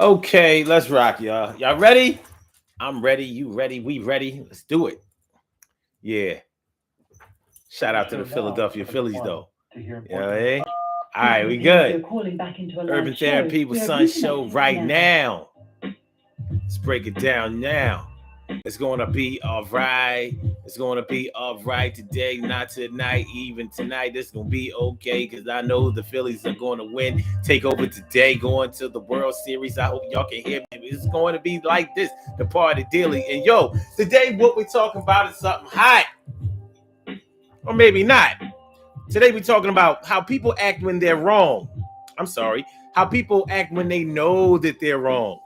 Okay, let's rock, y'all. Y'all ready? I'm ready. You ready? We ready? Let's do it. Yeah. Shout out to the Philadelphia Phillies, though. You know, eh? All right, we good. Urban Therapy with Sun Show right now. Let's break it down now. It's going to be all right. It's going to be all right today, not tonight, even tonight. It's going to be okay because I know the Phillies are going to win, take over today, going to the World Series. I hope y'all can hear me. It's going to be like this, the party daily. And yo, today what we're talking about is something hot, or maybe not. Today we're talking about how people act when they're wrong. I'm sorry, how people act when they know that they're wrong.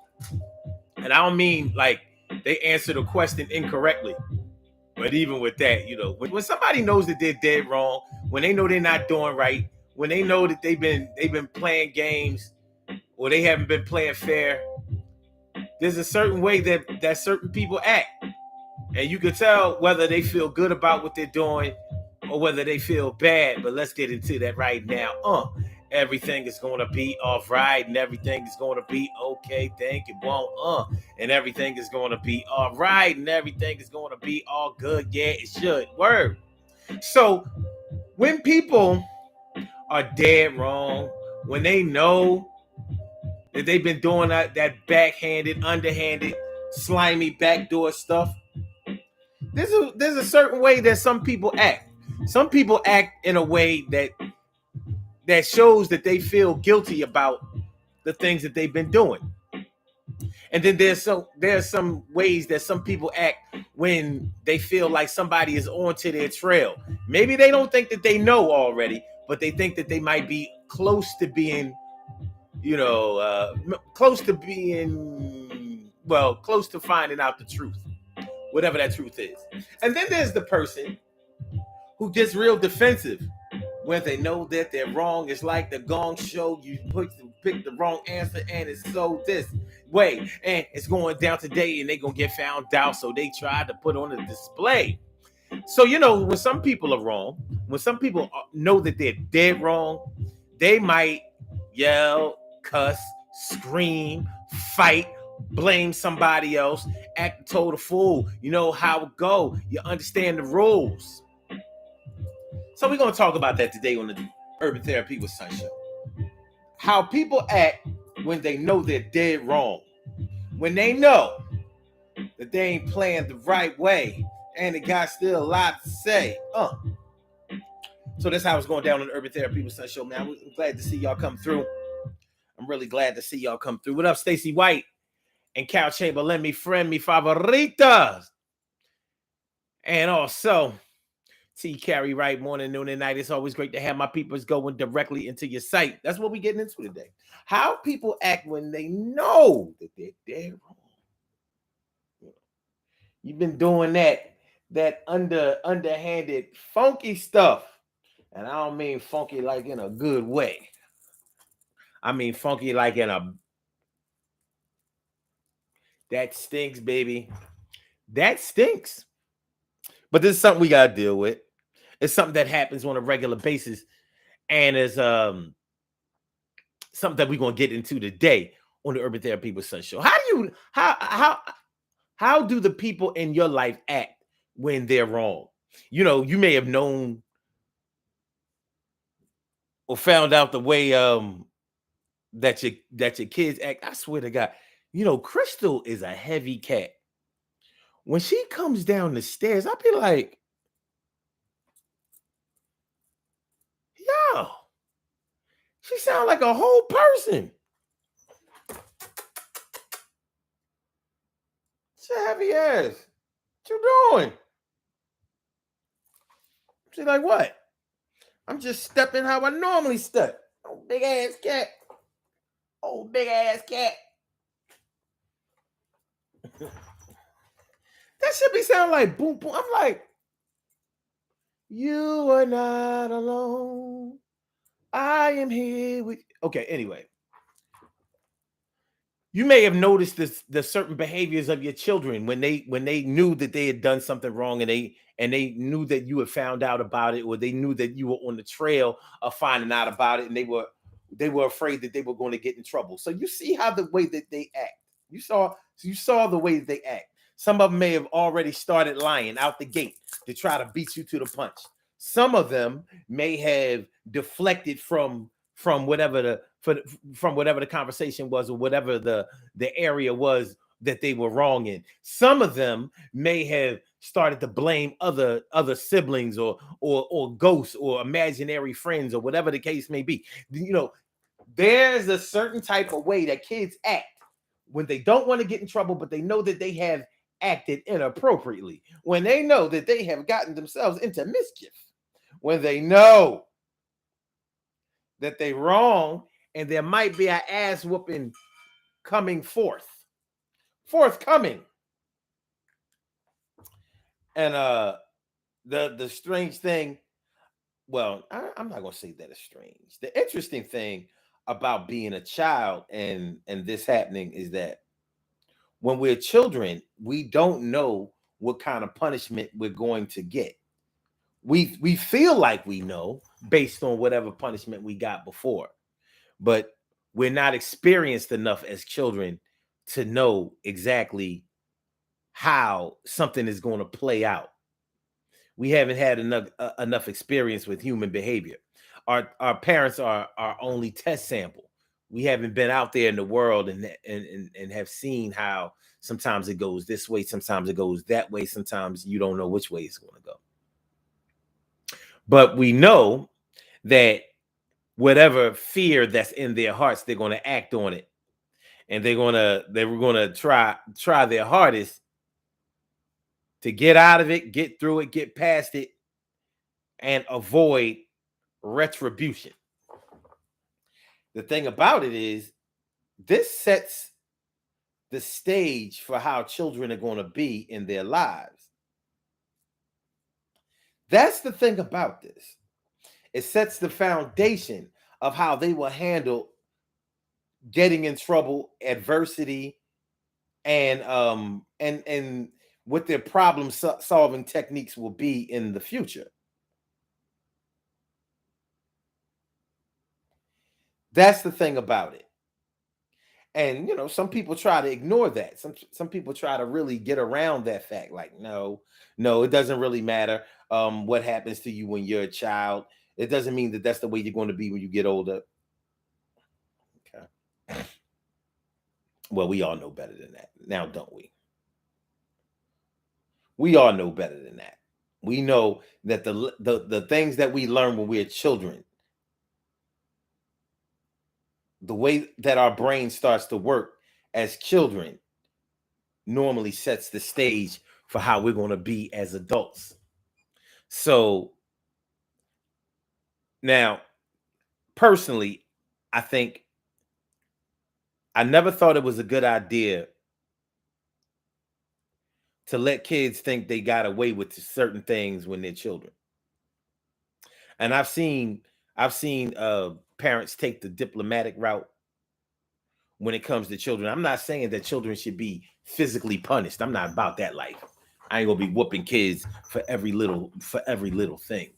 And I don't mean like they answer the question incorrectly. But even with that, when somebody knows that they're dead wrong, when they know they're not doing right, when they know that they've been playing games or they haven't been playing fair, there's a certain way that certain people act. And you can tell whether they feel good about what they're doing or whether they feel bad. But let's get into that right now. Everything is going to be all right and everything is going to be okay. Thank you, won't. And everything is going to be all right and everything is going to be all good. Yeah, it should. Word. So when people are dead wrong, when they know that they've been doing that backhanded, underhanded, slimy backdoor stuff, there's a certain way that some people act. Some people act in a way that shows that they feel guilty about the things that they've been doing. And then there's some ways that some people act when they feel like somebody is onto their trail. Maybe they don't think that they know already, but they think that they might be close to being, close to finding out the truth, whatever that truth is. And then there's the person who gets real defensive when they know that they're wrong. It's like the Gong Show. You pick the wrong answer, and it's so this way, and it's going down today, and they're gonna get found out. So they try to put on a display. So when some people are wrong, when some people know that they're dead wrong, they might yell, cuss, scream, fight, blame somebody else, act a total fool. You know how it go. You understand the rules. So we're going to talk about that today on the Urban Therapy with Sun Show. How people act when they know they're dead wrong. When they know that they ain't playing the right way and they got still a lot to say. So that's how it's going down on the Urban Therapy with Sun Show, man. I'm glad to see y'all come through. I'm really glad to see y'all come through. What up, Stacey White and Cal Chamberlain, mi friend, mi favoritas. And also T. Carrie Wright, morning, noon, and night. It's always great to have my peoples going directly into your site. That's what we're getting into today. How people act when they know that they're dead wrong. You've been doing that underhanded, funky stuff. And I don't mean funky like in a good way. I mean funky like that stinks, baby. That stinks. But this is something we got to deal with. It's something that happens on a regular basis. And it's something that we're going to get into today on the Urban Therapy with Sun Show. How do the people in your life act when they're wrong? You may have known or found out the way that your kids act. I swear to God, Crystal is a heavy cat. When she comes down the stairs, I'll be like, yo, she sounds like a whole person. She's a heavy ass. What you doing? She's like, what? I'm just stepping how I normally step. Oh, big ass cat. Oh, big ass cat. That should be sounding like boom, boom. I'm like, you are not alone. I am here with you. Okay, anyway. You may have noticed the certain behaviors of your children when they knew that they had done something wrong and they knew that you had found out about it, or they knew that you were on the trail of finding out about it, and they were they were afraid that they were going to get in trouble. So you see how the way that they act. You saw the way that they act. Some of them may have already started lying out the gate to try to beat you to the punch. Some of them may have deflected from whatever the conversation was, or whatever the area was that they were wrong in. Some of them may have started to blame other siblings or ghosts or imaginary friends or whatever the case may be. You know, there's a certain type of way that kids act when they don't want to get in trouble, but they know that they have acted inappropriately, when they know that they have gotten themselves into mischief, when they know that they wrong and there might be an ass whooping coming forthcoming. And the strange thing, well, I'm not gonna say that it's strange. The interesting thing about being a child and this happening is that when we're children, we don't know what kind of punishment we're going to get. We feel like we know based on whatever punishment we got before, but we're not experienced enough as children to know exactly how something is going to play out. We haven't had enough experience with human behavior. Our parents are our only test sample. We haven't been out there in the world and have seen how sometimes it goes this way, sometimes it goes that way, sometimes you don't know which way it's going to go. But we know that whatever fear that's in their hearts, they're going to act on it, and they were going to try their hardest to get out of it, get through it, get past it, and avoid retribution. The thing about it is, this sets the stage for how children are going to be in their lives. That's the thing about this. It sets the foundation of how they will handle getting in trouble, adversity, and what their problem solving techniques will be in the future. That's the thing about it. And some people try to ignore that. Some people try to really get around that fact. Like, no, it doesn't really matter what happens to you when you're a child. It doesn't mean that that's the way you're going to be when you get older. Okay. Well, we all know better than that now, don't we? We all know better than that. We know that the things that we learn when we're children, the way that our brain starts to work as children, normally sets the stage for how we're going to be as adults. So now, personally, I think I never thought it was a good idea to let kids think they got away with certain things when they're children. And I've seen parents take the diplomatic route when it comes to children. I'm not saying that children should be physically punished. I'm not about that life. I ain't gonna be whooping kids for every little thing.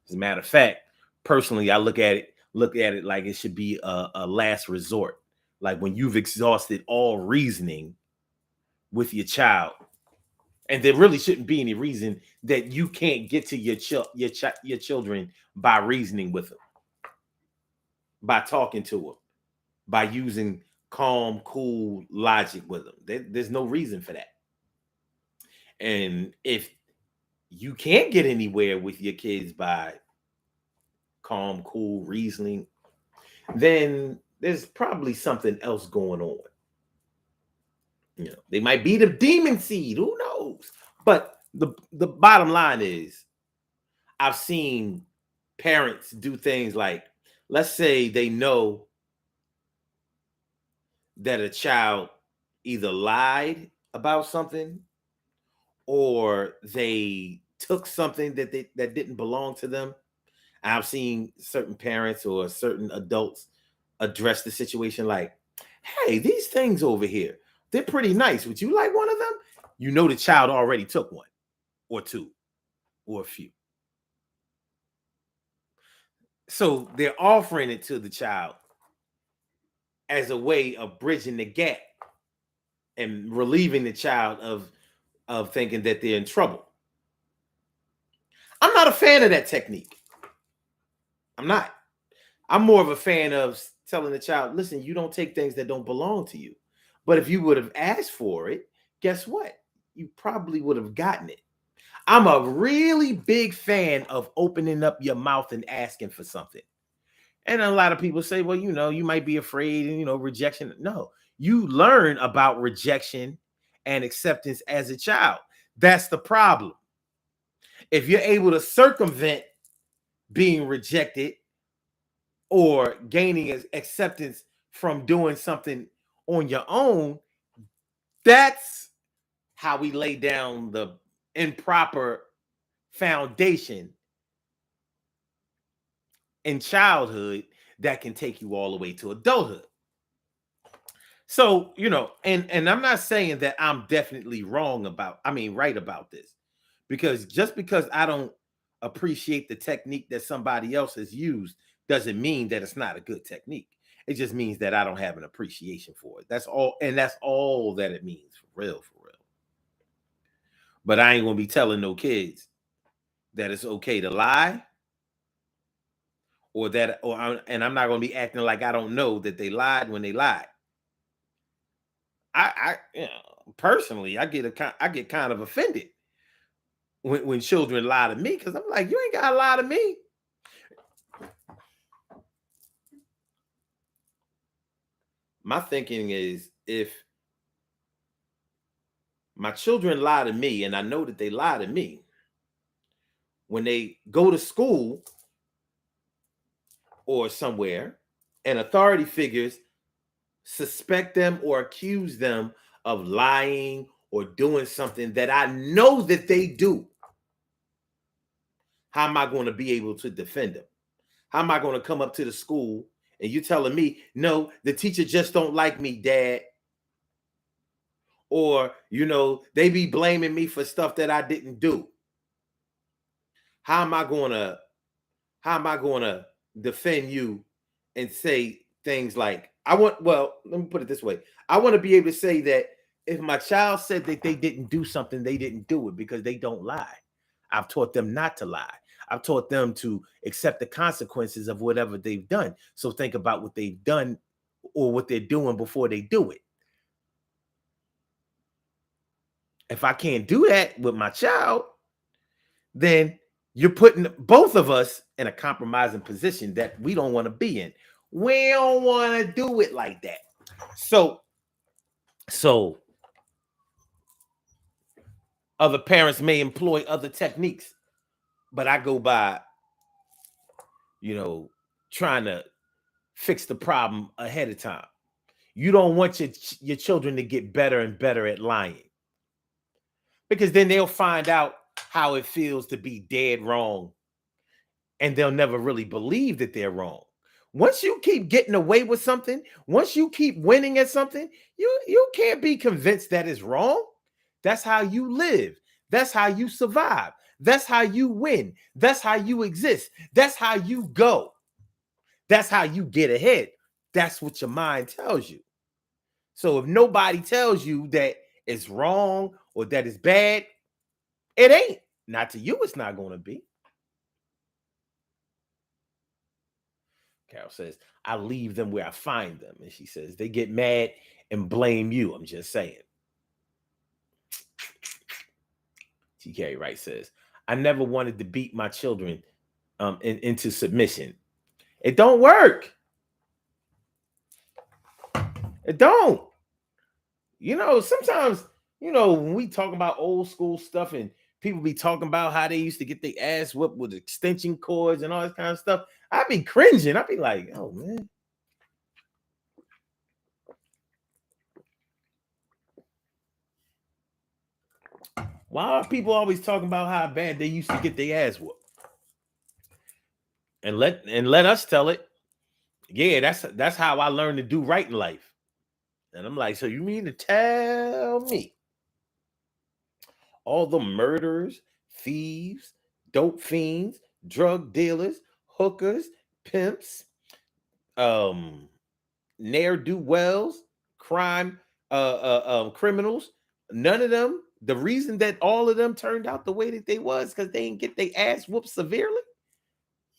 As a matter of fact, personally, I look at it like it should be a last resort. Like when you've exhausted all reasoning with your child, and there really shouldn't be any reason that you can't get to your children by reasoning with them, by talking to them, by using calm, cool logic with them. There's no reason for that. And if you can't get anywhere with your kids by calm, cool reasoning, then there's probably something else going on. They might be the demon seed, who knows? But the bottom line is, I've seen parents do things like, let's say they know that a child either lied about something or they took something that didn't belong to them. I've seen certain parents or certain adults address the situation like, hey, these things over here, they're pretty nice. Would you like one of them? The child already took one or two or a few. So they're offering it to the child as a way of bridging the gap and relieving the child of thinking that they're in trouble. I'm not a fan of that technique. I'm not. I'm more of a fan of telling the child, listen, you don't take things that don't belong to you. But if you would have asked for it, guess what? You probably would have gotten it. I'm a really big fan of opening up your mouth and asking for something. And a lot of people say, well, you might be afraid and, rejection. No, you learn about rejection and acceptance as a child. That's the problem. If you're able to circumvent being rejected or gaining acceptance from doing something on your own, that's how we lay down the improper foundation in childhood that can take you all the way to adulthood. So, and I'm not saying that I'm definitely right about this, because just because I don't appreciate the technique that somebody else has used doesn't mean that it's not a good technique. It just means that I don't have an appreciation for it. That's all. And that's all that it means, for real, for real. But I ain't going to be telling no kids that it's okay to lie, and I'm not going to be acting like I don't know that they lied when they lied. Personally, I get kind of offended when children lie to me, because I'm like, you ain't gotta lie to me. My thinking is, if my children lie to me and I know that they lie to me, when they go to school or somewhere and authority figures suspect them or accuse them of lying or doing something that I know that they do, how am I going to be able to defend them? How am I going to come up to the school and you telling me, no, the teacher just don't like me, Dad? Or, they be blaming me for stuff that I didn't do. How am I going to defend you and say things like, let me put it this way. I want to be able to say that if my child said that they didn't do something, they didn't do it, because they don't lie. I've taught them not to lie. I've taught them to accept the consequences of whatever they've done. So think about what they've done or what they're doing before they do it. If I can't do that with my child, then you're putting both of us in a compromising position that we don't want to be in. We don't want to do it like that. So other parents may employ other techniques, but I go by, trying to fix the problem ahead of time. You don't want your children to get better and better at lying, because then they'll find out how it feels to be dead wrong, and they'll never really believe that they're wrong. Once you keep getting away with something, once you keep winning at something, you can't be convinced that it's wrong. That's how you live. That's how you survive. That's how you win. That's how you exist. That's how you go. That's how you get ahead. That's what your mind tells you. So if nobody tells you that it's wrong or that it's bad, it ain't. Not to you, it's not going to be. Carol says, I leave them where I find them. And she says, they get mad and blame you. I'm just saying. TK Wright says, I never wanted to beat my children into submission. It don't work. It don't. Sometimes, when we talk about old school stuff and people be talking about how they used to get their ass whooped with extension cords and all this kind of stuff, I'd be cringing. I'd be like, oh, man. Why are people always talking about how bad they used to get their ass whooped? And let us tell it. Yeah, that's how I learned to do right in life. And I'm like, so you mean to tell me all the murderers, thieves, dope fiends, drug dealers, hookers, pimps, ne'er-do-wells, crime, criminals. None of them. The reason that all of them turned out the way that they was because they didn't get their ass whooped severely.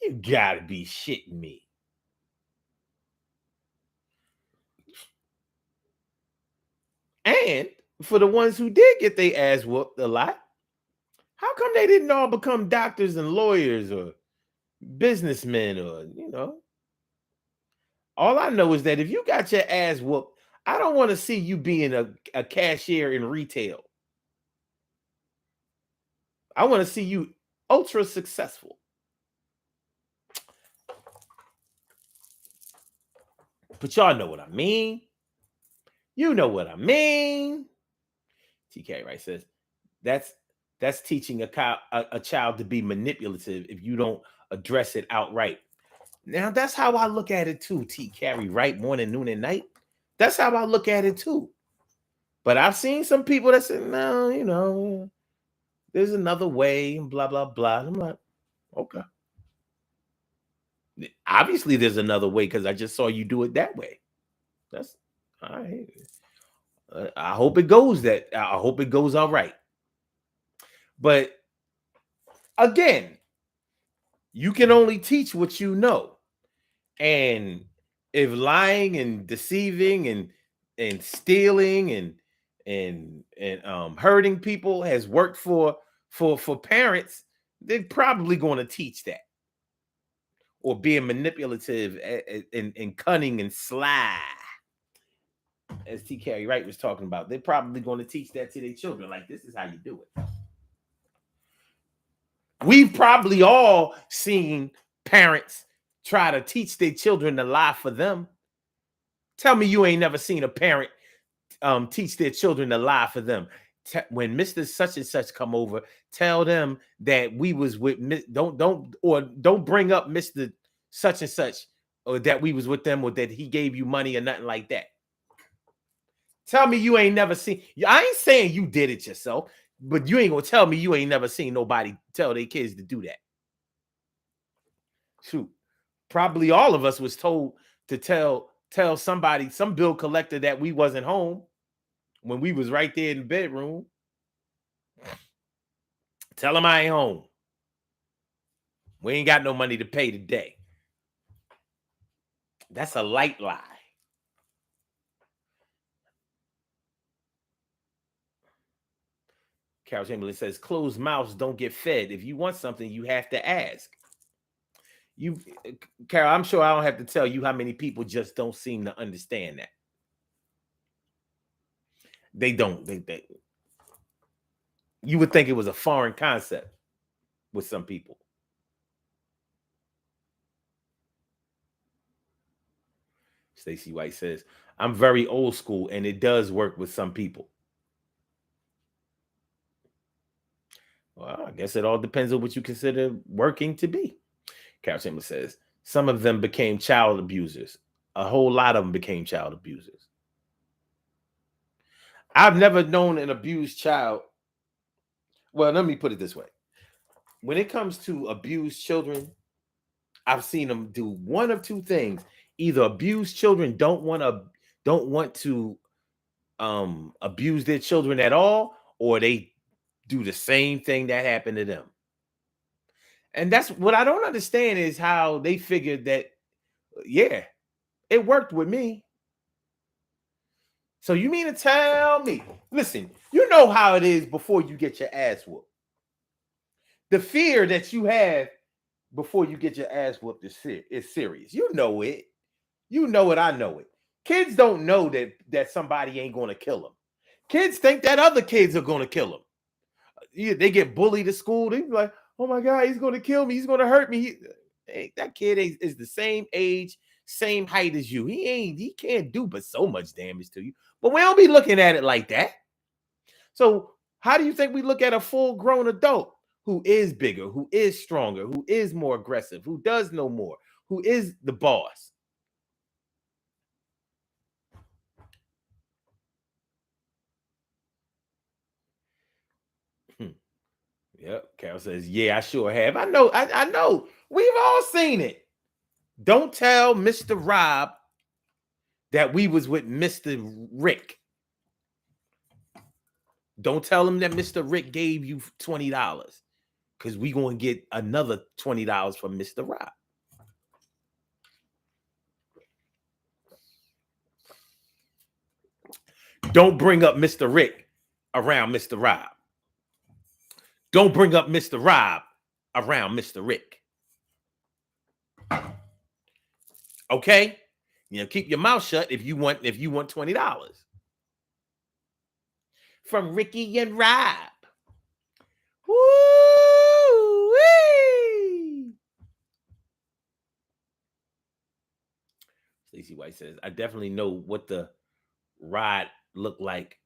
You gotta be shitting me. And for the ones who did get their ass whooped a lot, how come they didn't all become doctors and lawyers or businessmen or, all I know is that if you got your ass whooped, I don't want to see you being a cashier in retail. I want to see you ultra successful. But y'all know what I mean. You know what I mean. TK Wright says that's teaching a child to be manipulative if you don't address it outright. Now that's how I look at it too. T. Carey Wright, morning, noon, and night. That's how I look at it too. But I've seen some people that say, no, there's another way, and blah, blah, blah. I'm like, okay. Obviously, there's another way because I just saw you do it that way. That's all right. I hope it goes I hope it goes all right. But again, you can only teach what you know. And if lying and deceiving and stealing and hurting people has worked for parents, they're probably going to teach that. Or being manipulative and cunning and sly, as T. Carey Wright was talking about. They're probably going to teach that to their children. Like, this is how you do it. We've probably all seen parents try to teach their children to lie for them. Tell me you ain't never seen a parent teach their children to lie for them. When Mr. Such and Such come over, tell them that we was with don't bring up Mr. Such and Such or that we was with them or that he gave you money or nothing like that. Tell me you ain't never seen. I ain't saying you did it yourself, but you ain't gonna tell me you ain't never seen nobody tell their kids to do that. Shoot, probably all of us was told to tell somebody, some bill collector, that we wasn't home when we was right there in the bedroom. Tell him I ain't home. We ain't got no money to pay today. That's a light lie. Carol Chamberlain says, closed mouths don't get fed. If you want something, you have to ask. Carol, I'm sure I don't have to tell you how many people just don't seem to understand that. They don't. You would think it was a foreign concept with some people. Stacey White says, I'm very old school and it does work with some people. Well, I guess it all depends on what you consider working to be. Carol Chamberlain says, some of them became child abusers. A whole lot of them became child abusers. I've never known an abused child. Well, let me put it this way. When it comes to abused children, I've seen them do one of two things. Either abused children don't want to abuse their children at all, or they do the same thing that happened to them. And that's what I don't understand, is how they figured that, yeah, it worked with me. So you mean to tell me, listen, you know how it is before you get your ass whooped. The fear that you have before you get your ass whooped is serious. You know it. You know it. I know it. Kids don't know that somebody ain't going to kill them. Kids think that other kids are going to kill them. They get bullied at school. They be like, oh my God, he's going to kill me. He's going to hurt me. That kid is the same age, same height as you. He can't do but so much damage to you. But we don't be looking at it like that. So how do you think we look at a full-grown adult who is bigger, who is stronger, who is more aggressive, who does know more, who is the boss? Yep. Carol says, yeah, I sure have. I know. I know. We've all seen it. Don't tell Mr. Rob that we was with Mr. Rick. Don't tell him that Mr. Rick gave you $20 because we going to get another $20 from Mr. Rob. Don't bring up Mr. Rick around Mr. Rob. Don't bring up Mr. Rob around Mr. Rick. Okay? Keep your mouth shut if you want $20 from Ricky and Rob. Woo-wee. Stacey White says, I definitely know what the ride looked like.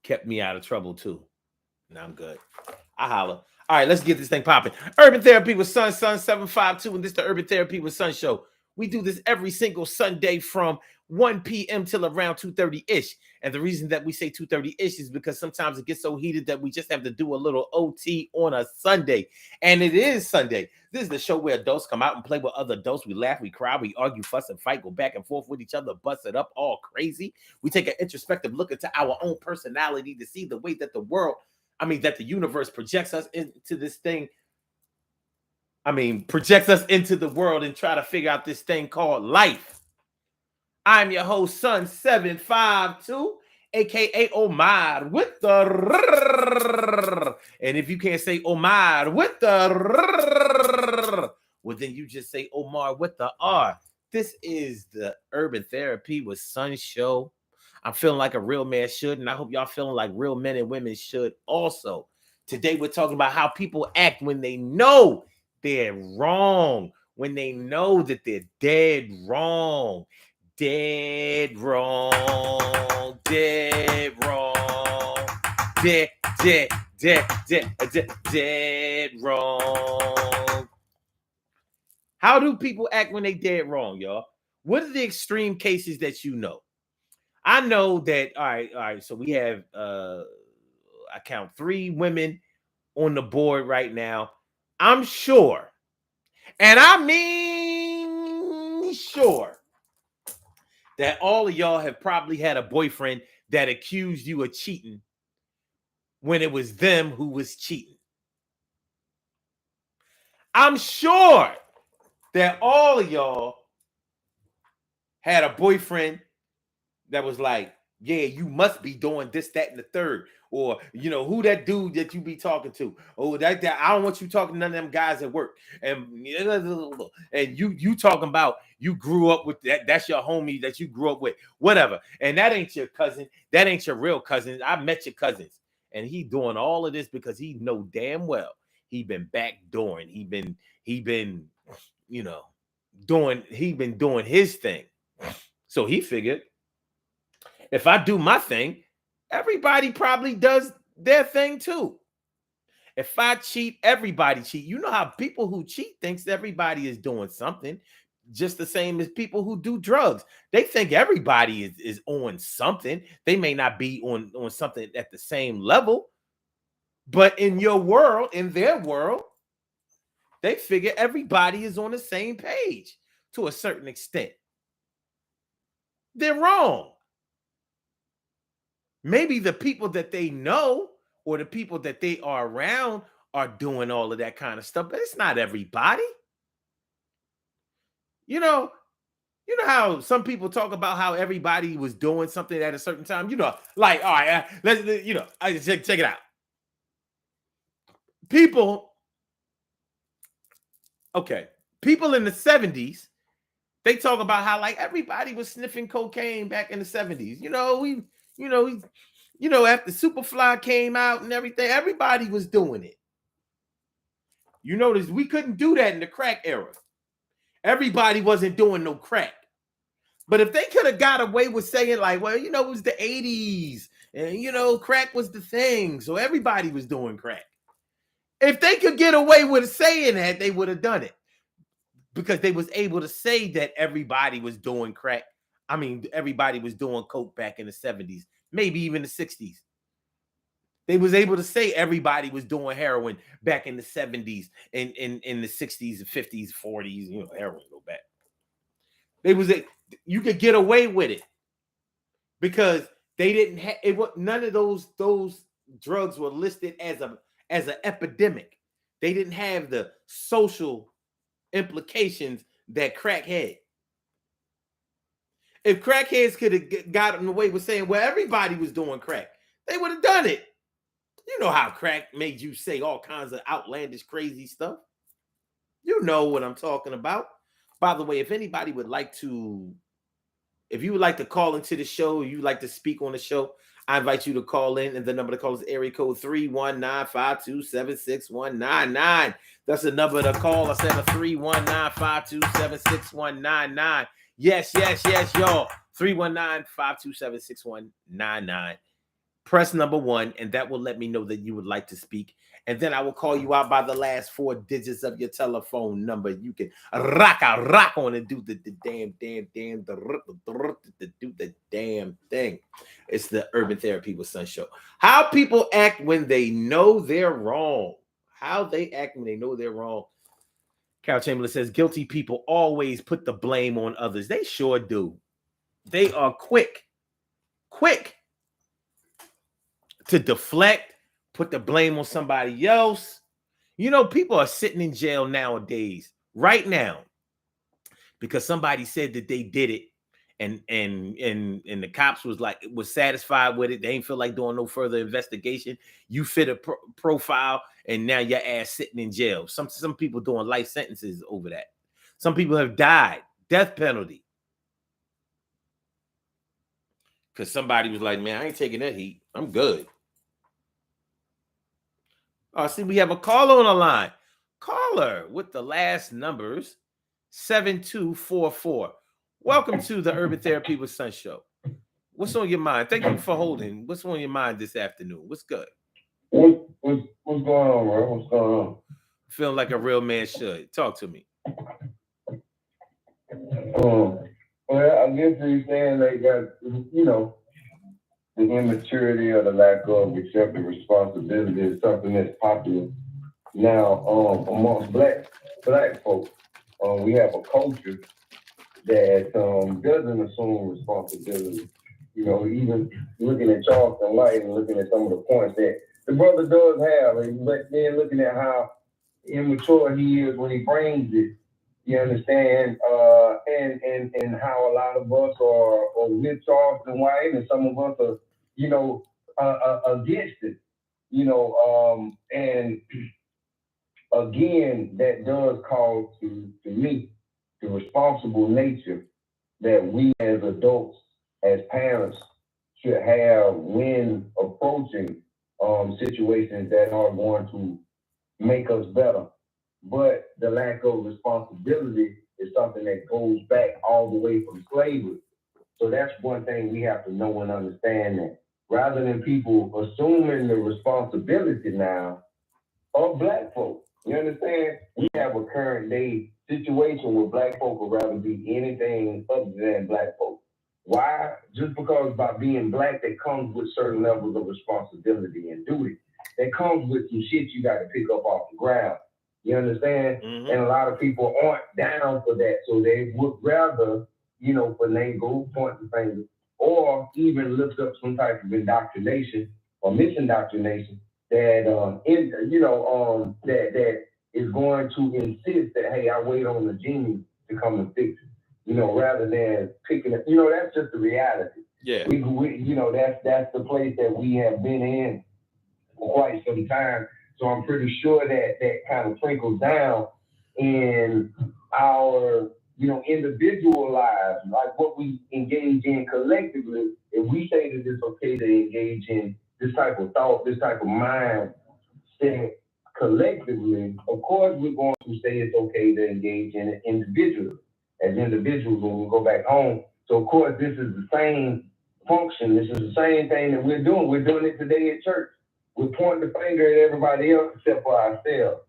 Kept me out of trouble too. Now I'm good. I holla. All right, let's get this thing popping. Urban Therapy with Sun 752, and this is the Urban Therapy with Sun show. We do this every single Sunday from 1 p.m. till around 2:30-ish. And the reason that we say 2:30-ish is because sometimes it gets so heated that we just have to do a little OT on a Sunday. And it is Sunday. This is the show where adults come out and play with other adults. We laugh, we cry, we argue, fuss, and fight, go back and forth with each other, bust it up all crazy. We take an introspective look into our own personality to see the way that that the universe projects us into this thing. Projects us into the world and try to figure out this thing called life. I'm your host, Sun 752, aka Omar with the. And if you can't say Omar with the, well, then you just say Omar with the R. This is the Urban Therapy with Sun show. I'm feeling like a real man should, and I hope y'all feeling like real men and women should also. Today, we're talking about how people act when they know they're wrong, when they know that they're dead wrong, dead wrong, dead wrong, dead wrong. How do people act when they dead wrong, y'all? What are the extreme cases that you know? I know that, all right. So we have, I count 3 women on the board right now. I'm sure, and I mean sure, that all of y'all have probably had a boyfriend that accused you of cheating when it was them who was cheating. I'm sure that all of y'all had a boyfriend that was like, yeah, you must be doing this, that, and the third. Or, who that dude that you be talking to. Oh, that I don't want you talking to none of them guys at work. And you talking about you grew up with that. That's your homie that you grew up with. Whatever. And that ain't your cousin. That ain't your real cousin. I met your cousins. And he doing all of this because he know damn well he been backdooring. He been doing his thing. So he figured, if I do my thing, everybody probably does their thing too. If I cheat, everybody cheat. You know how people who cheat thinks everybody is doing something, just the same as people who do drugs. They think everybody is on something. They may not be on something at the same level, but in your world, in their world, they figure everybody is on the same page to a certain extent. They're wrong. Maybe the people that they know or the people that they are around are doing all of that kind of stuff, but it's not everybody. You know how some people talk about how everybody was doing something at a certain time. Like, all right, let's check it out. People in the 70s, they talk about how like everybody was sniffing cocaine back in the 70s. After Superfly came out and everything, everybody was doing it. You notice we couldn't do that in the crack era. Everybody wasn't doing no crack. But if they could have got away with saying like, well, it was the 80s and, crack was the thing. So everybody was doing crack. If they could get away with saying that, they would have done it. Because they was able to say that everybody was doing crack. Everybody was doing coke back in the 70s, maybe even the 60s. They was able to say everybody was doing heroin back in the 70s and in the 60s and 50s, 40s, heroin go back. You could get away with it because they didn't have it. None of those drugs were listed as an epidemic. They didn't have the social implications that crack had. If crackheads could have gotten away with saying, well, everybody was doing crack, they would have done it. You know how crack made you say all kinds of outlandish, crazy stuff. You know what I'm talking about. By the way, if anybody would like to, if you would like to call into the show, you'd like to speak on the show, I invite you to call in, and the number to call is area code 319-527-6199. That's the number to call. I said a 319-527-6199. Yes, y'all. 319-527-6199. Press number 1, and that will let me know that you would like to speak. And then I will call you out by the last 4 digits of your telephone number. You can rock on and do the damn thing. It's the Urban Therapy with Sun Show. How people act when they know they're wrong. How they act when they know they're wrong. Carol Chamberlain says, guilty people always put the blame on others. They sure do. They are quick to deflect, put the blame on somebody else. People are sitting in jail nowadays, right now, because somebody said that they did it, and the cops was satisfied with it. They ain't feel like doing no further investigation. You fit a profile, and now your ass sitting in jail. Some people doing life sentences over that. Some people have died, death penalty, because somebody was like, man, I ain't taking that heat. I'm good. See, we have a caller on the line. Caller with the last numbers 7244. Welcome to the Urban Therapy with Sun Show. What's on your mind? Thank you for holding. What's on your mind this afternoon? What's good? What's going on, bro? What's going on? Feeling like a real man should. Talk to me. Well, I guess you're saying they got, the immaturity or the lack of accepting responsibility is something that's popular now amongst black folks. We have a culture that doesn't assume responsibility. Even looking at Charleston Light and looking at some of the points that the brother does have, but then looking at how immature he is when he brings it, you understand, and how a lot of us are with Charleston White, and some of us are, against it, and again, that does call to me the responsible nature that we as adults, as parents, should have when approaching situations that are going to make us better. But the lack of responsibility is something that goes back all the way from slavery. So that's one thing we have to know and understand, that rather than people assuming the responsibility now of black folk, you understand? We have a current day situation where black folk would rather be anything other than black folk. Why? Just because by being black, that comes with certain levels of responsibility and duty. That comes with some shit you got to pick up off the ground. You understand? Mm-hmm. And a lot of people aren't down for that. So they would rather, finagle, point the finger, or even lift up some type of indoctrination or misindoctrination that that is going to insist that, hey, I wait on the genie to come and fix it, rather than picking it. That's just the reality. Yeah. We that's the place that we have been in for quite some time. So I'm pretty sure that kind of trickles down in our, individual lives, like what we engage in collectively. If we say that it's okay to engage in this type of thought, this type of mind set collectively, of course we're going to say it's okay to engage in it individually, as individuals when we go back home. So of course this is the same function. This is the same thing that we're doing. We're doing it today at church. We're pointing the finger at everybody else except for ourselves.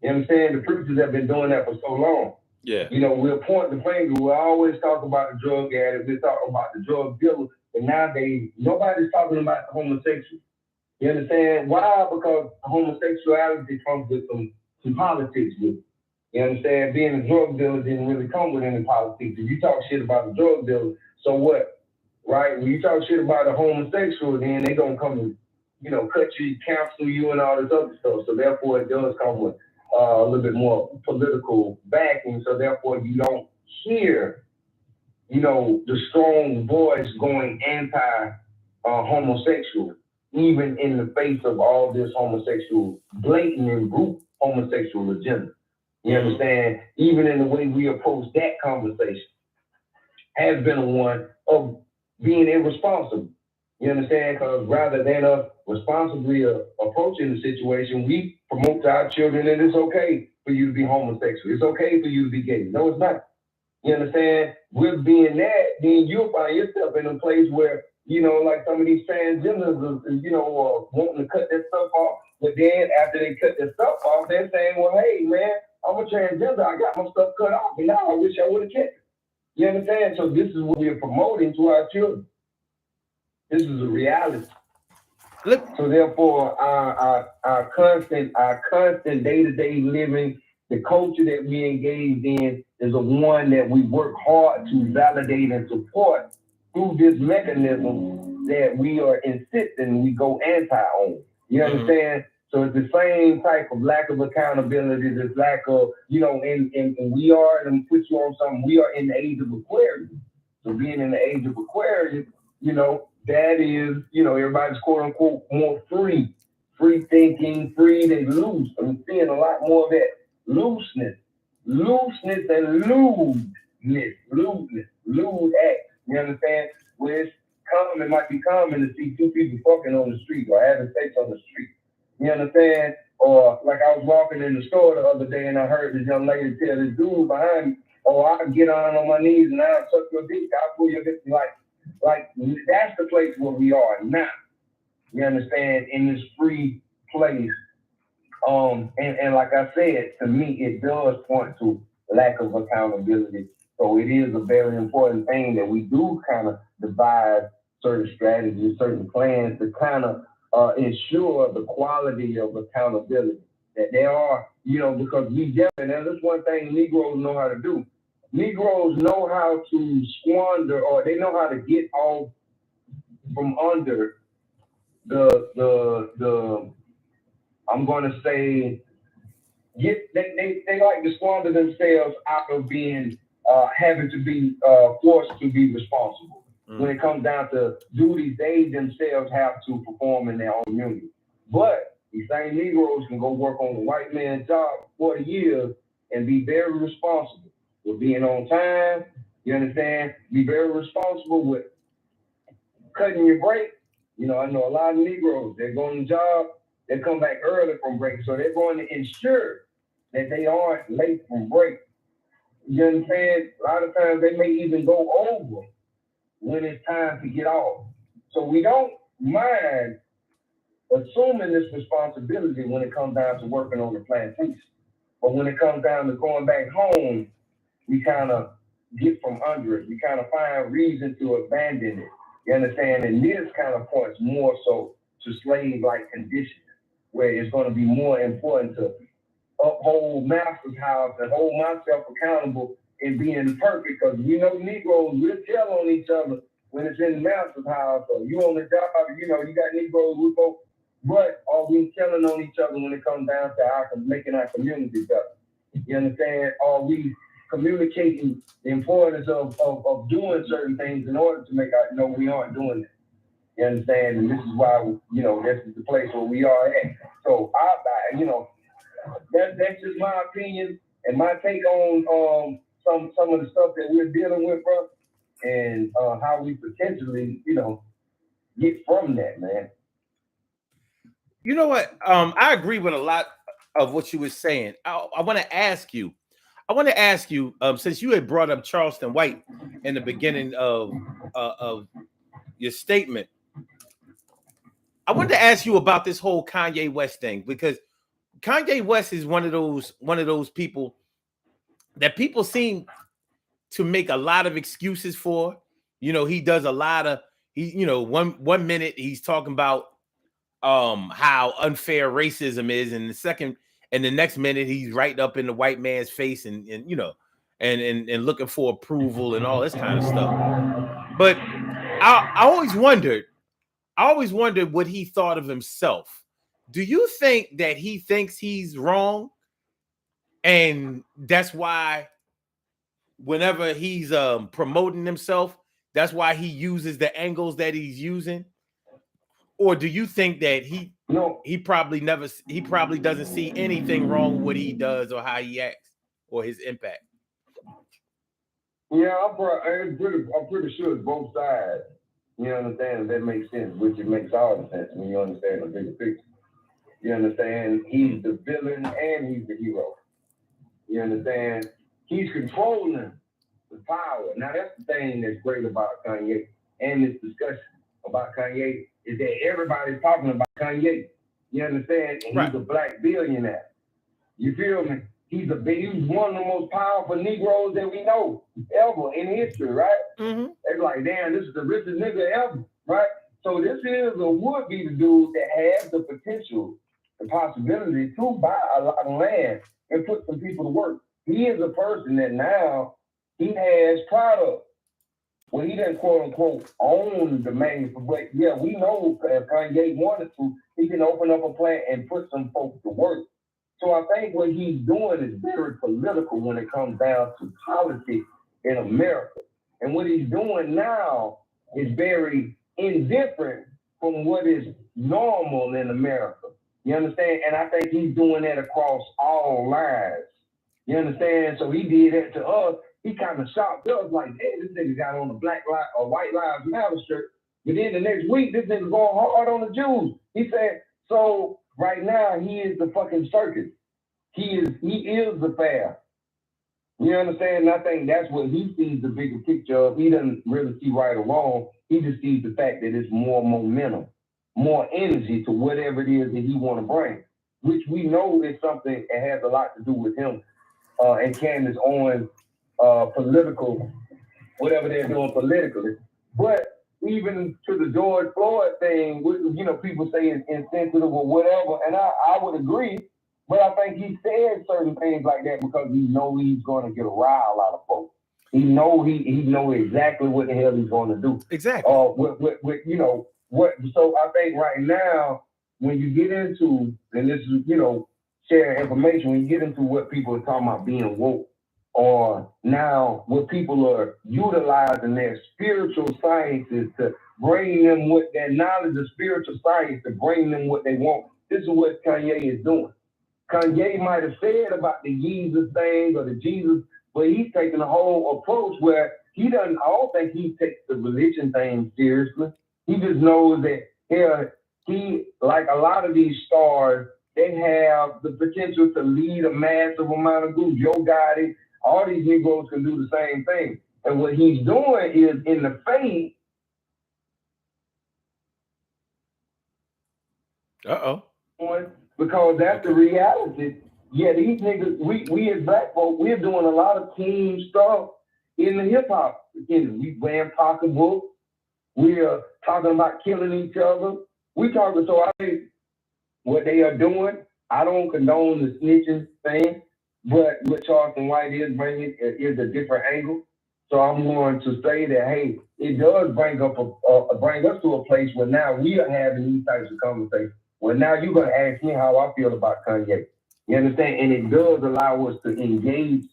You know what I'm saying? The preachers have been doing that for so long. Yeah. We'll point the finger. We'll always talk about the drug addict. We'll talk about the drug dealer. But nowadays, nobody's talking about the homosexual. You understand? Why? Because homosexuality comes with some politics with it. You understand? Being a drug dealer didn't really come with any politics. If you talk shit about a drug dealer, so what? Right? When you talk shit about a homosexual, then they gonna come and, cut you, cancel you, and all this other stuff. So therefore, it does come with a little bit more political backing. So therefore, you don't hear, the strong voice going anti homosexual, even in the face of all this homosexual, blatant and group homosexual agenda. You understand? Even in the way we approach that conversation has been one of being irresponsible. You understand? Because rather than us responsibly approaching the situation, we promote to our children that it's okay for you to be homosexual. It's okay for you to be gay. No, it's not. You understand? With being that, then you'll find yourself in a place where, like some of these transgenders, wanting to cut their stuff off. But then after they cut their stuff off, they're saying, well, hey, man, I'm a transgender. I got my stuff cut off. And now I wish I would have kept it. You understand? So this is what we're promoting to our children. This is a reality. So therefore, our constant day-to-day living, the culture that we engage in is a one that we work hard to validate and support through this mechanism that we are insisting we go anti-on. You understand? So it's the same type of lack of accountability, this lack of, and we are, and put you on something, we are in the age of Aquarius. So being in the age of Aquarius, that is, everybody's quote unquote more free thinking, free, they loose. I'm seeing a lot more of that looseness and lewd act. You understand? Where it's common, it might be common to see two people fucking on the street or having sex on the street. You understand? Or like I was walking in the store the other day and I heard this young lady tell this dude behind me, oh, I can get on my knees and I'll suck your dick, I'll pull your dick. Like that's the place where we are now. You understand? In this free place. And like I said, to me, it does point to lack of accountability. So it is a very important thing that we do kind of devise certain strategies, certain plans to kind of ensure the quality of accountability. That there are, because we definitely, and that's one thing Negroes know how to do. Negroes know how to squander, or they know how to get off from under the I'm going to say, they like to squander themselves out of being having to be forced to be responsible. When it comes down to duties they themselves have to perform in their own community. But these same Negroes can go work on the white man's job for 40 years and be very responsible with being on time. You understand? Be very responsible with cutting your break. I know a lot of Negroes, they're going to job, they come back early from break. So they're going to ensure that they aren't late from break. You understand? A lot of times they may even go over when it's time to get off. So we don't mind assuming this responsibility when it comes down to working on the plantation. But when it comes down to going back home, we kind of get from under it. We kind of find reason to abandon it. You understand? And this kind of points more so to slave-like conditions, where it's going to be more important to uphold master's house and hold myself accountable in being perfect, because Negroes will tell on each other when it's in the master's house, or you on the job, you got Negroes with folks, but are we telling on each other when it comes down to making our community better? You understand? Are we communicating the importance of doing certain things in order to make our, we aren't doing it? You understand? And this is why, this is the place where we are at. So that's just my opinion and my take on some of the stuff that we're dealing with, bro, and how we potentially, get from that, man. You know what? I agree with a lot of what you were saying. I want to ask you, since you had brought up Charleston White in the beginning of your statement, I wanted to ask you about this whole Kanye West thing, because Kanye West is one of those people that people seem to make a lot of excuses for. He does a lot of one minute he's talking about how unfair racism is, and the next minute he's right up in the white man's face and you know and looking for approval and all this kind of stuff. But I always wondered what he thought of himself. Do you think that he thinks he's wrong, and that's why whenever he's promoting himself, that's why he uses the angles that he's using? Or do you think that he probably doesn't see anything wrong with what he does or how he acts or his impact? Yeah, I'm pretty sure it's both sides. You understand? That makes sense, which it makes all the sense when you understand the bigger picture. You understand? He's the villain and he's the hero. You understand? He's controlling the power. Now, that's the thing that's great about Kanye and this discussion about Kanye is that everybody's talking about Kanye. You understand? And he's a black billionaire. You feel me? He's one of the most powerful Negroes that we know ever in history, right? Mm-hmm. It's like, damn, this is the richest nigga ever, right? So this is would be the dude that has the potential, the possibility to buy a lot of land and put some people to work. He is a person that now he has product. Well, he didn't quote unquote own the manufacturer, but yeah, we know if Kanye wanted to, he can open up a plant and put some folks to work. So I think what he's doing is very political when it comes down to politics in America. And what he's doing now is very indifferent from what is normal in America. You understand? And I think he's doing that across all lines. You understand? So he did that to us. He kind of shocked us like, hey, this nigga got on the White Lives Matter shirt. But then the next week, this nigga going hard on the Jews. He said, so right now, he is the fucking circus. He is the fair. You understand? And I think that's what he sees the bigger picture of. He doesn't really see right or wrong. He just sees the fact that it's more momentum, more energy to whatever it is that he want to bring, which we know is something that has a lot to do with him and Candace Owens' political, whatever they're doing politically. But even to the George Floyd thing, you know, people say it's insensitive or whatever, and I would agree. But I think he said certain things like that because he know he's going to get a rile out of folks. He know exactly what the hell he's going to do. Exactly. With you know what? So I think right now, when you get into, and this is, you know, sharing information, when you get into what people are talking about being woke, or now what people are utilizing their spiritual sciences to bring them what their knowledge of spiritual science to bring them what they want. This is what Kanye is doing. Kanye might have said about the Jesus thing or the Jesus, but he's taking a whole approach where he doesn't, I don't think he takes the religion thing seriously. He just knows that he, like a lot of these stars, they have the potential to lead a massive amount of groups. Yo Gotti, all these Negroes can do the same thing. And what he's doing is in the faith. Because that's the reality. Yeah, these niggas, we as black folk, we're doing a lot of team stuff in the hip hop. We wearing pocketbooks. We are talking about killing each other. So I think what they are doing, I don't condone the snitching thing, but what Charleston White is bringing is a different angle. So I'm going to say that, hey, it does bring us to a place where now we are having these types of conversations. Well, now you're going to ask me how I feel about Kanye. You understand? And it does allow us to engage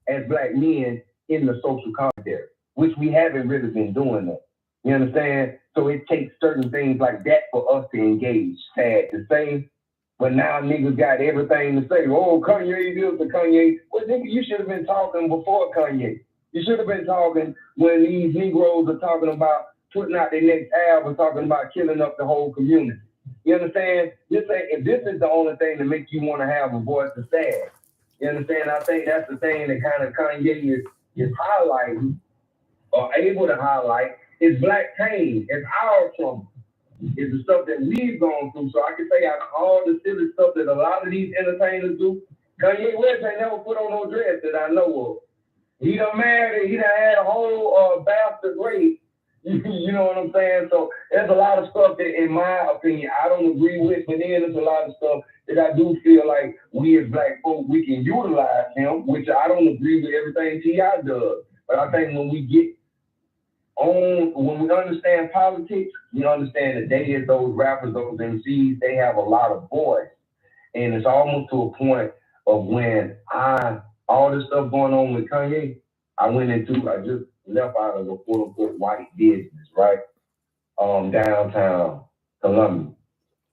as black men in the social commentary, which we haven't really been doing that. You understand? So it takes certain things like that for us to engage. Sad to say, but now niggas got everything to say. Oh, Kanye this or Kanye. Well, nigga, you should have been talking before Kanye. You should have been talking when these Negroes are talking about putting out their next album, talking about killing up the whole community. You understand? If this is the only thing that makes you want to have a voice to sad. You understand? I think that's the thing that kind of Kanye is highlighting, or able to highlight, is black pain. It's our trouble. It's the stuff that we've gone through. So I can say out of all the silly stuff that a lot of these entertainers do, Kanye West ain't never put on no dress that I know of. He done married, he done had a whole bastard rape, You know what I'm saying? So there's a lot of stuff that, in my opinion, I don't agree with, but then there's a lot of stuff that I do feel like we as black folk, we can utilize him, which I don't agree with everything T.I. does. But I think when we understand politics, we understand that they, as those rappers, those MCs, they have a lot of voice. And it's almost to a point of when all this stuff going on with Kanye, I just left out of a quote unquote white business, right? Downtown Columbia.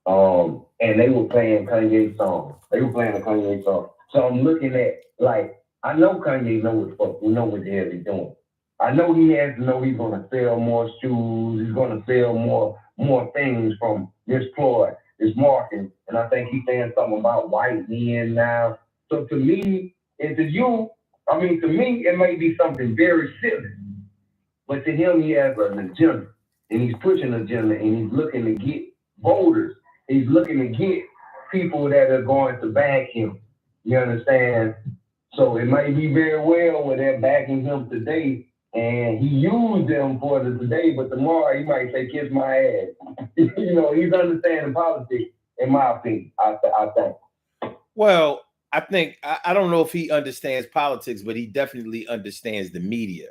And they were playing Kanye songs. They were playing a Kanye song. So I'm looking at, like, I know Kanye know what the fuck, we know what the hell he's doing. I know he has to know he's gonna sell more shoes, he's gonna sell more things from this ploy, this marketing. And I think he's saying something about white men now. So to me, and to you, to me, it may be something very silly. But to him, he has an agenda, and he's pushing an agenda, and he's looking to get voters. He's looking to get people that are going to back him. You understand? So it may be very well where they're backing him today, and he used them for the today, but tomorrow he might say, "Kiss my ass." He's understanding politics, in my opinion. I think. Well, I think I don't know if he understands politics, but he definitely understands the media.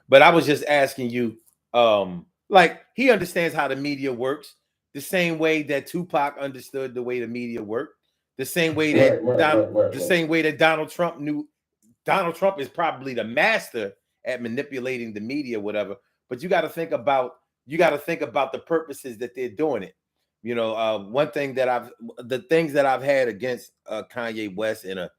But I was just asking you, like, he understands how the media works the same way that Tupac understood the way the media worked, the same way that the same way that Donald Trump knew. Donald Trump is probably the master at manipulating the media, whatever. But you got to think about the purposes that they're doing it. One thing that the things that I've had against Kanye West and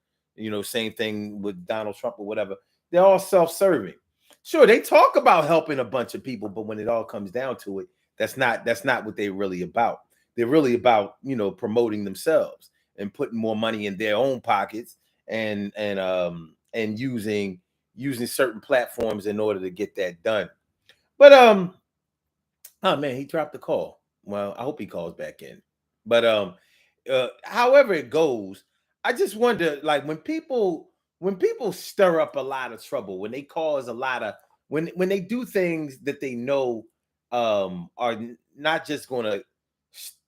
same thing with Donald Trump or whatever, they're all self-serving. Sure, they talk about helping a bunch of people, but when it all comes down to it, that's not what they're really about. They're really about promoting themselves and putting more money in their own pockets and using certain platforms in order to get that done. But oh man, he dropped the call. Well, I hope he calls back in. But however it goes, I just wonder, like, when people stir up a lot of trouble, when they cause a lot of when they do things that they know are not just going to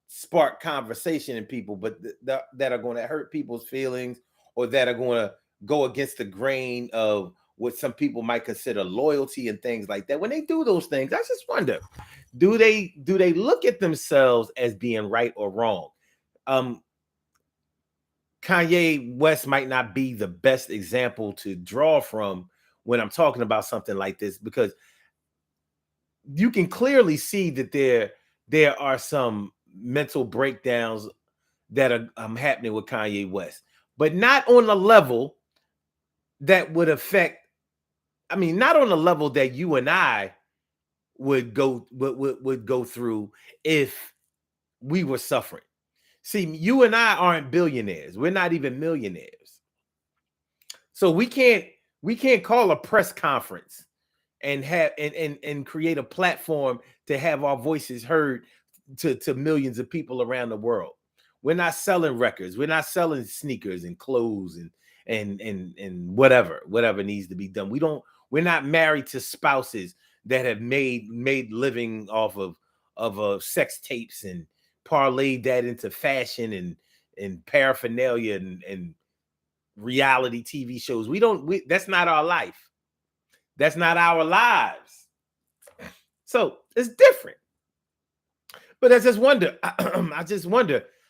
spark conversation in people, but that are going to hurt people's feelings, or that are going to go against the grain of what some people might consider loyalty and things like that. When they do those things, I just wonder, do they look at themselves as being right or wrong? Kanye West might not be the best example to draw from when I'm talking about something like this, because you can clearly see that there are some mental breakdowns that are happening with Kanye West, but not on the level that would affect. I mean, not on the level that you and I would go through if we were suffering. See, you and I aren't billionaires. We're not even millionaires. So we can't call a press conference and have and create a platform to have our voices heard to millions of people around the world. We're not selling records. We're not selling sneakers and clothes and whatever needs to be done. We're not married to spouses that have made living off of sex tapes and parlayed that into fashion and paraphernalia and reality TV shows. That's not our life. That's not our lives. So it's different. But I just wonder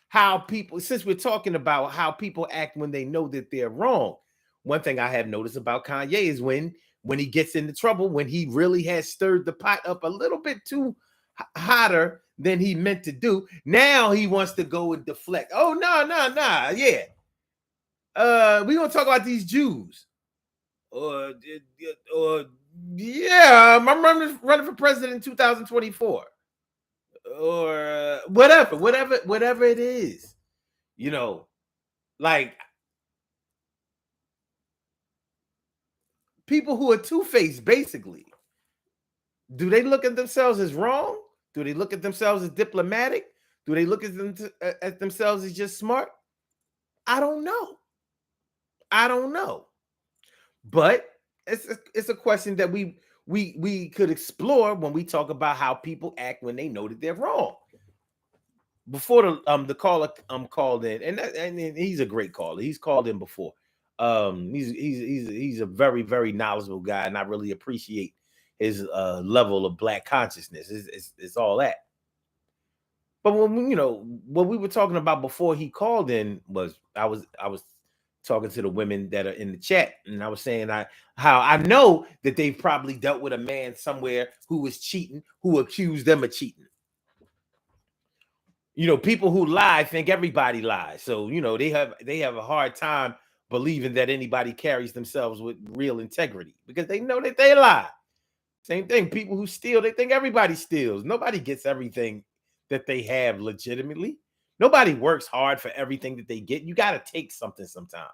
how people, since we're talking about how people act when they know that they're wrong. One thing I have noticed about Kanye is when he gets into trouble, when he really has stirred the pot up a little bit too hotter than he meant to do. Now he wants to go and deflect. Oh, no, yeah. We're gonna talk about these Jews. Or yeah, I'm running for president in 2024. Or whatever it is. Like, people who are two-faced, basically. Do they look at themselves as wrong? Do they look at themselves as diplomatic? Do they look at themselves as just smart? I don't know. But it's a question that we we could explore when we talk about how people act when they know that they're wrong. Before the caller called in, and he's a great caller. He's called in before. He's a very, very knowledgeable guy, and I really appreciate his level of black consciousness. It's all that. But when what we were talking about before he called in was I was talking to the women that are in the chat, and I was saying how I know that they've probably dealt with a man somewhere who was cheating, who accused them of cheating. People who lie think everybody lies. So, they have a hard time believing that anybody carries themselves with real integrity because they know that they lie. Same thing. People who steal, they think everybody steals. Nobody gets everything that they have legitimately. Nobody works hard for everything that they get. You got to take something sometimes.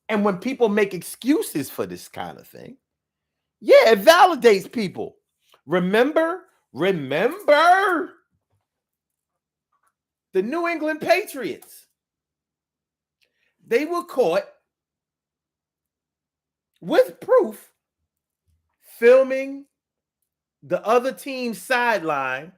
And when people make excuses for this kind of thing, yeah, it validates people. Remember the New England Patriots. They were caught with proof filming the other team's sideline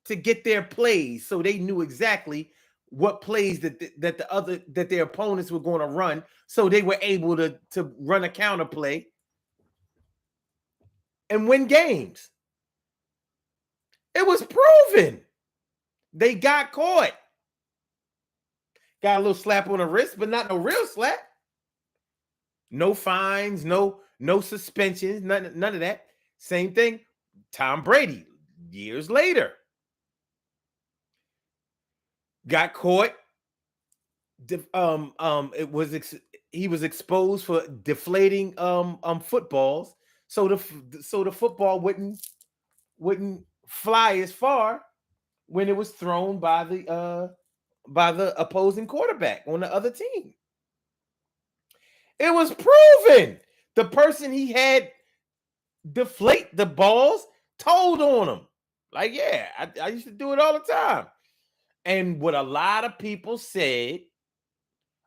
to get their plays, so they knew exactly what plays that their opponents were going to run, so they were able to run a counter play and win games. It was proven. They got caught. Got a little slap on the wrist, but not no real slap. No fines, no suspensions, none of that. Same thing. Tom Brady, years later, got caught. He was exposed for deflating footballs, so the football wouldn't fly as far when it was thrown by the opposing quarterback on the other team. It was proven. The person he had deflate the balls told on him. Like, yeah, I used to do it all the time. And what a lot of people said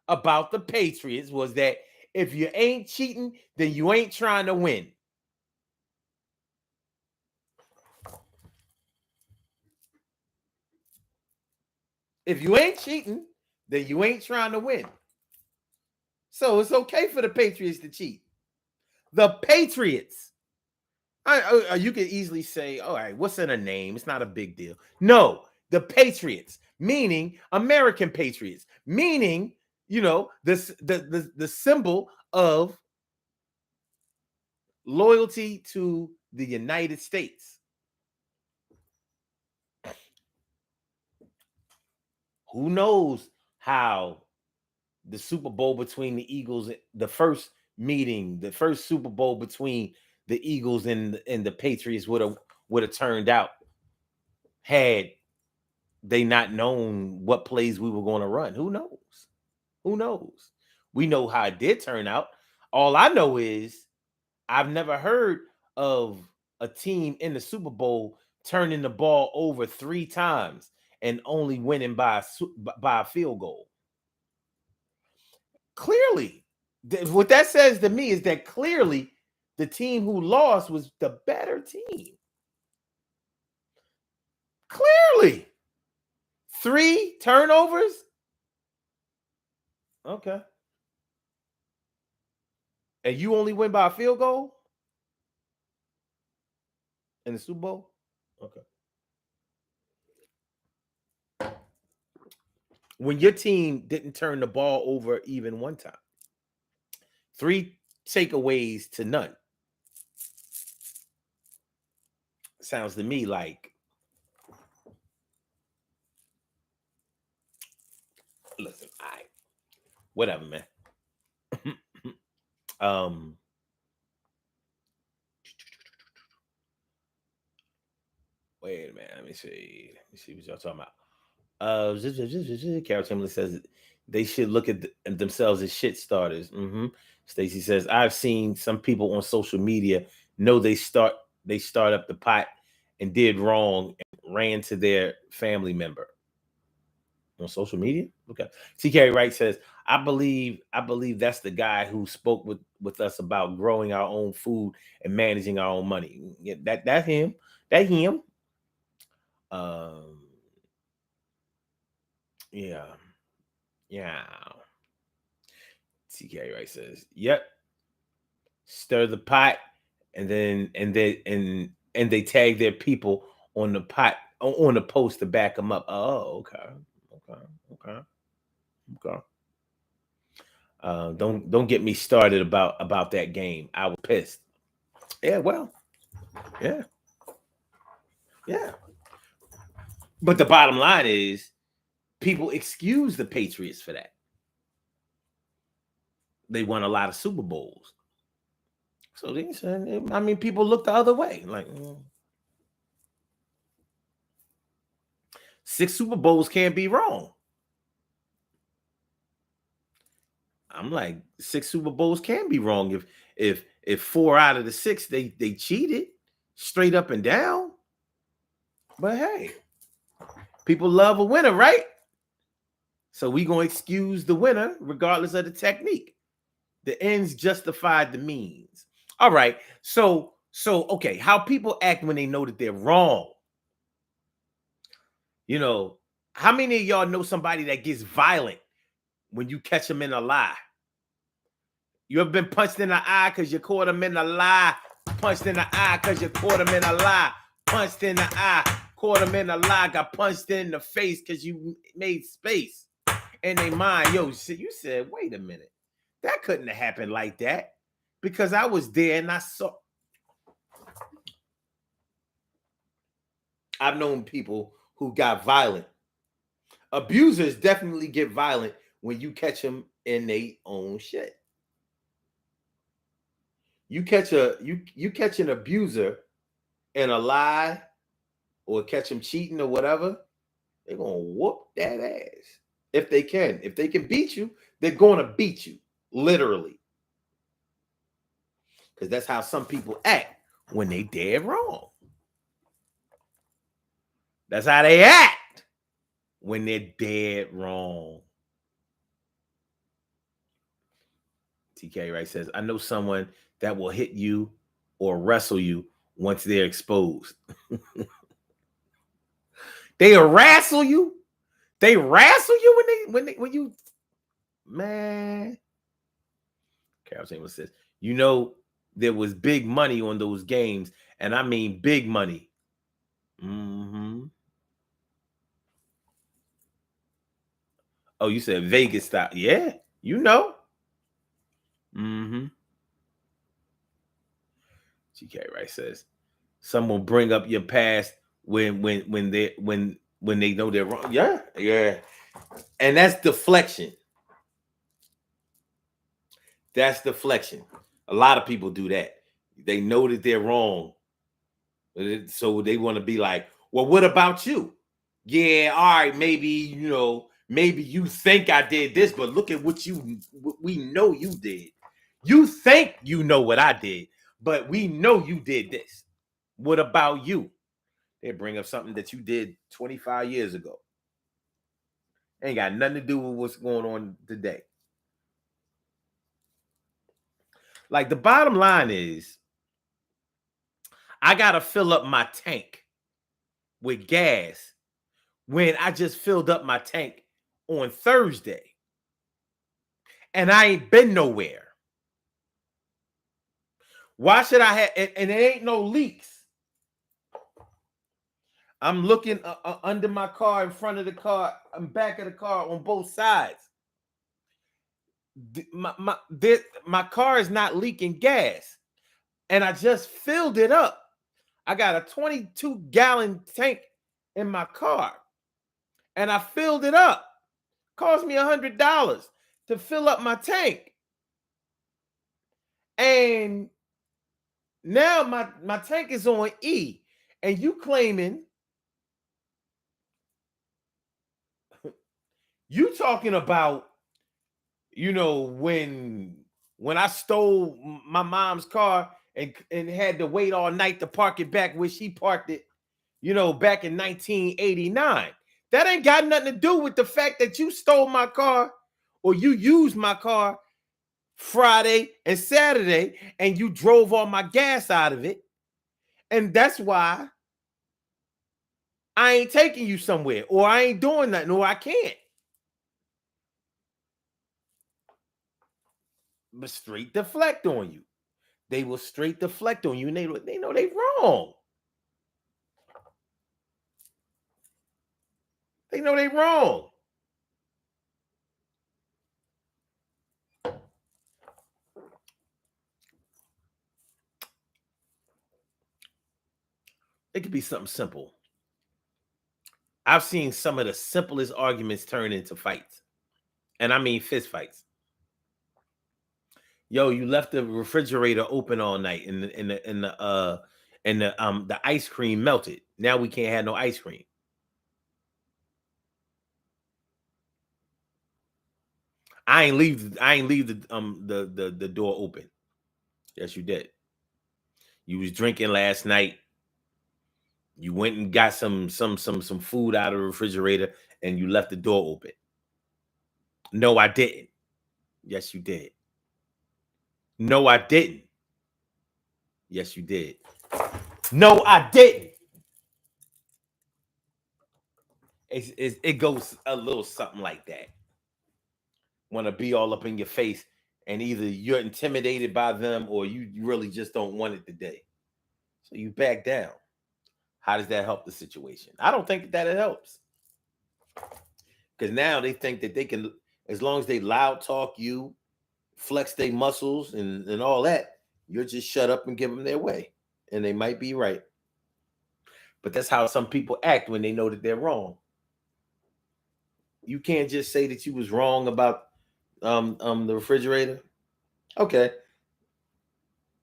about the Patriots was that if you ain't cheating, then you ain't trying to win. If you ain't cheating, then you ain't trying to win. So it's okay for the Patriots to cheat. The Patriots. You could easily say, all right, what's in a name? It's not a big deal. No, the Patriots, meaning American Patriots, meaning, the symbol of loyalty to the United States. Who knows how the Super Bowl between the Eagles, the first Super Bowl between the Eagles and the Patriots would have turned out had they not known what plays we were going to run. Who knows? We know how it did turn out. All I know is I've never heard of a team in the Super Bowl turning the ball over 3 times and only winning by a field goal. Clearly, what that says to me is that clearly the team who lost was the better team. Clearly. 3 turnovers? Okay. And you only win by a field goal in the Super Bowl? Okay. When your team didn't turn the ball over even one time. 3 takeaways to none. Sounds to me like, listen, whatever, man. Wait a minute. Let me see what y'all talking about. Carol Chamberlain says they should look at themselves as shit starters. Stacy says, I've seen some people on social media know they start up the pot and did wrong and ran to their family member. On social media? Okay. TK Wright says, I believe that's the guy who spoke with with us about growing our own food and managing our own money. Yeah, that him. Yeah. Yeah. TK right says, yep. Stir the pot and they tag their people on the pot on the post to back them up. Oh, okay. Don't get me started about that game. I was pissed. Yeah, well, yeah. But the bottom line is, people excuse the Patriots for that. They won a lot of Super Bowls, so they said, I mean, people look the other way. Like, 6 Super Bowls can't be wrong. I'm like, 6 Super Bowls can be wrong if 4 out of the 6 they cheated straight up and down. But hey, people love a winner, right? So we gonna excuse the winner regardless of the technique. The ends justified the means. All right. So okay, how people act when they know that they're wrong. You know, how many of y'all know somebody that gets violent when you catch them in a lie? You ever been punched in the eye because you caught them in a lie? Punched in the eye because you caught them in a lie. Punched in the eye, caught them in a lie, got punched in the face because you made space in their mind. Yo, you said, wait a minute. That couldn't have happened like that because I was there and I saw. I've known people who got violent. Abusers definitely get violent when you catch them in their own shit. You catch an abuser in a lie or catch them cheating or whatever, they're gonna whoop that ass if they can. If they can beat you, they're gonna beat you, literally. Because that's how some people act when they dead wrong. That's how they act when they're dead wrong. TK Wright says, I know someone that will hit you or wrestle you once they're exposed. They wrestle you? They wrestle you when you, man. Carol Chambers says, you know, there was big money on those games, and I mean big money. Oh, you said Vegas style. Yeah, you know. GK Wright says, some will bring up your past when they know they're wrong. Yeah. And that's deflection. That's deflection. A lot of people do that. They know that they're wrong. So they want to be like, well, what about you? Yeah, all right, maybe you think I did this, but look at what we know you did. You think you know what I did, but we know you did this. What about you? They bring up something that you did 25 years ago. Ain't got nothing to do with what's going on today. Like, the bottom line is, I got to fill up my tank with gas when I just filled up my tank on Thursday. And I ain't been nowhere. Why should I have, and it ain't no leaks. I'm looking under my car, in front of the car, and back of the car, on both sides. My car is not leaking gas. And I just filled it up. I got a 22-gallon tank in my car. And I filled it up. Cost me $100 to fill up my tank. And now my tank is on E. And you claiming, you talking about, when I stole my mom's car and had to wait all night to park it back where she parked it, back in 1989. That ain't got nothing to do with the fact that you stole my car or you used my car Friday and Saturday, and you drove all my gas out of it. And that's why I ain't taking you somewhere, or I ain't doing nothing, or I can't. But straight deflect on you. They will straight deflect on you, and they know they wrong. They know they wrong. It could be something simple. I've seen some of the simplest arguments turn into fights. And I mean fist fights. Yo, you left the refrigerator open all night and the ice cream melted. Now we can't have no ice cream. I ain't leave the door open. Yes, you did. You was drinking last night. You went and got some food out of the refrigerator and you left the door open. No, I didn't. Yes, you did. No, I didn't. Yes, you did. No, I didn't. It goes a little something like that. Want to be all up in your face, and either you're intimidated by them or you really just don't want it today. So you back down. How does that help the situation? I don't think that it helps. Because now they think that they can, as long as they loud talk you, flex their muscles and all that, you'll just shut up and give them their way. And they might be right. But that's how some people act when they know that they're wrong. You can't just say that you was wrong about the refrigerator. Okay.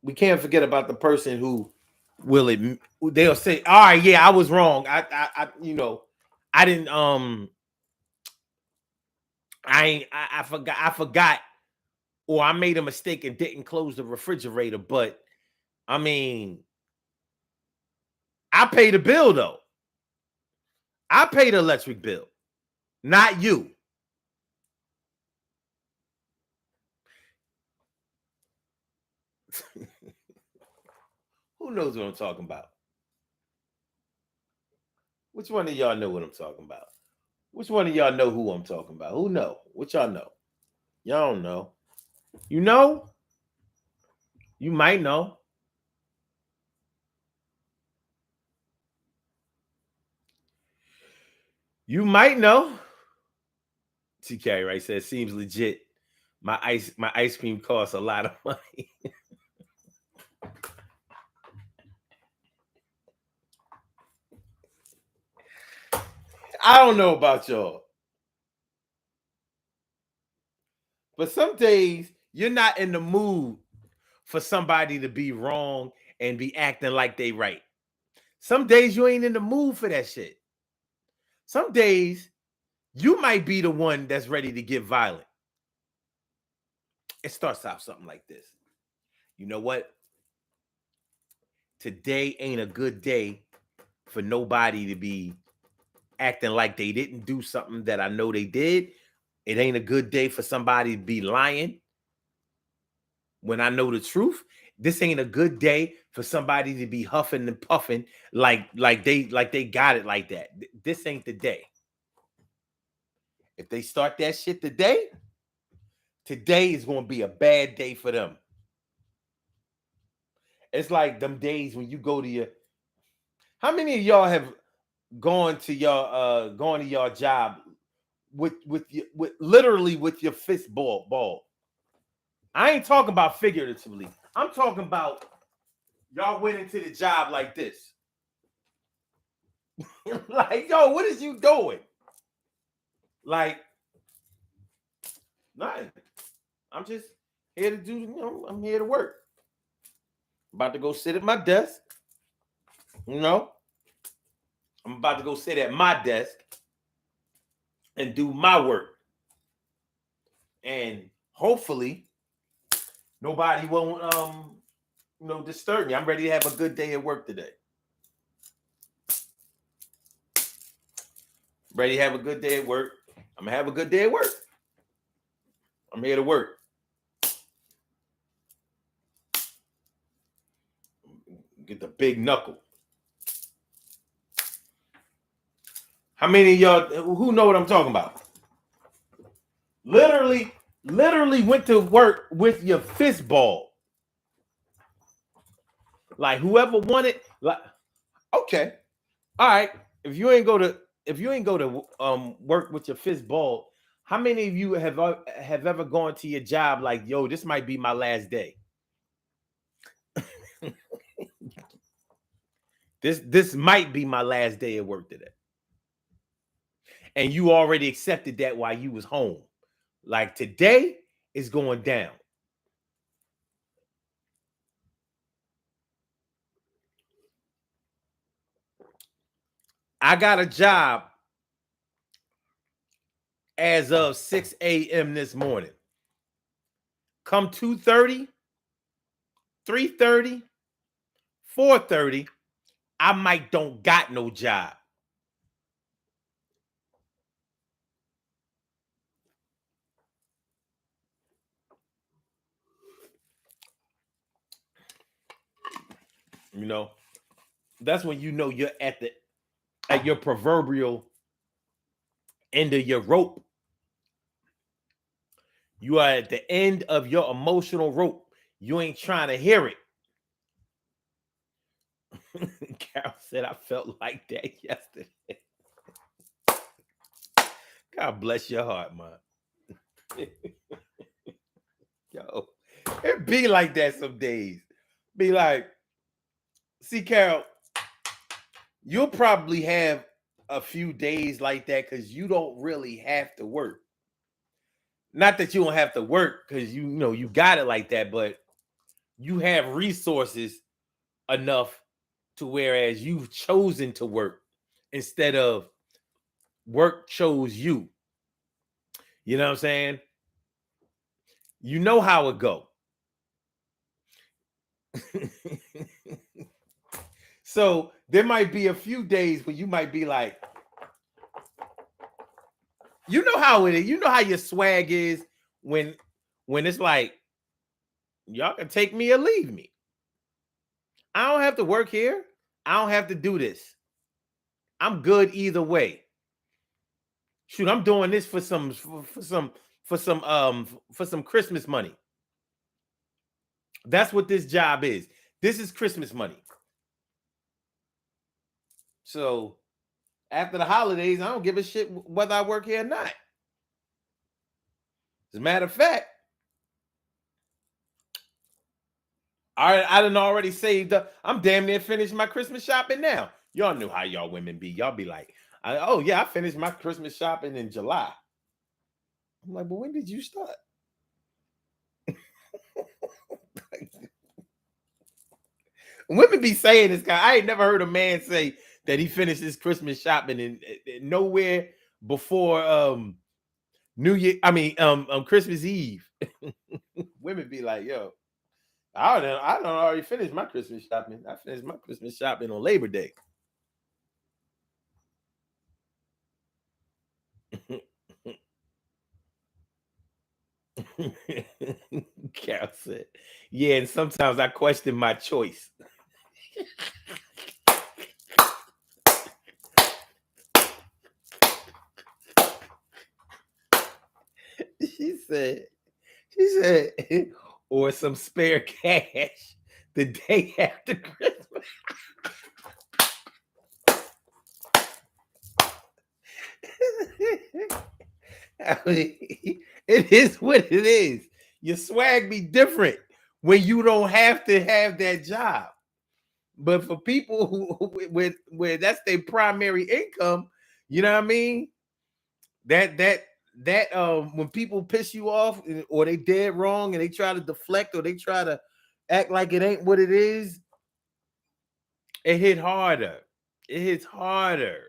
We can't forget about the person who they'll say, all right, yeah, I was wrong. I I didn't I forgot or I made a mistake and didn't close the refrigerator, but I mean, I paid the bill though. I paid the electric bill, not you. Who knows what I'm talking about? Which one of y'all know what I'm talking about? Which one of y'all know who I'm talking about? Who know? What y'all know? Y'all don't know. You know? You might know. You might know. TK right says seems legit. My ice cream costs a lot of money. I don't know about y'all. But some days you're not in the mood for somebody to be wrong and be acting like they right. Some days you ain't in the mood for that shit. Some days you might be the one that's ready to get violent. It starts off something like this. You know what? Today ain't a good day for nobody to be acting like they didn't do something that I know they did. It ain't a good day for somebody to be lying when I know the truth. This ain't a good day for somebody to be huffing and puffing like they got it like that. This ain't the day. If they start that shit today is going to be a bad day for them. It's like them days when you go to your. How many of y'all have gone to your job with literally with your fist ball? I ain't talking about figuratively. I'm talking about y'all went into the job like this. Like, yo, what is you doing? Like, nothing. I'm just here to do, I'm here to work. About to go sit at my desk. I'm about to go sit at my desk and do my work. And hopefully nobody won't disturb me. I'm ready to have a good day at work today. Ready to have a good day at work. I'm gonna have a good day at work. I'm here to work. big knuckle. How many of y'all who know what I'm talking about? Literally went to work with your fist ball. Like whoever wanted, like, okay, all right. If you ain't go to work with your fist ball, how many of you have ever gone to your job like, yo, this might be my last day? This might be my last day at work today. And you already accepted that while you was home. Like today is going down. I got a job as of 6 a.m. this morning. Come 2:30, 3:30, 4:30, I might don't got no job. You know, that's when you know you're at your proverbial end of your rope. You are at the end of your emotional rope. You ain't trying to hear it. Carol said, I felt like that yesterday. God bless your heart, man. Yo, it be like that some days. Be like, see, Carol, you'll probably have a few days like that because you don't really have to work. Not that you don't have to work because you know you got it like that, but you have resources enough to whereas you've chosen to work instead of work chose you. You know what I'm saying? You know how it go. So there might be a few days where you might be like, you know how it is. You know how your swag is when it's like, y'all can take me or leave me. I don't have to work here. I don't have to do this. I'm good either way. Shoot, I'm doing this for some Christmas money. That's what this job is. This is Christmas money. So after the holidays, I don't give a shit whether I work here or not. As a matter of fact, I done already saved up. I'm damn near finished my Christmas shopping now. Y'all know how y'all women be. Y'all be like, oh yeah, I finished my Christmas shopping in July. I'm like, but when did you start? Women be saying this guy. I ain't never heard a man say that he finished his Christmas shopping in nowhere before New Year. I mean, Christmas Eve. Women be like, yo, I don't already finished my Christmas shopping. I finished my Christmas shopping on Labor Day. Carol said, yeah, and sometimes I question my choice. She said, or some spare cash the day after Christmas. I mean, it is what it is. Your swag be different when you don't have to have that job. But for people who where that's their primary income, you know what I mean? That when people piss you off or they dead wrong and they try to deflect or they try to act like it ain't what it is, it hit harder. It hits harder.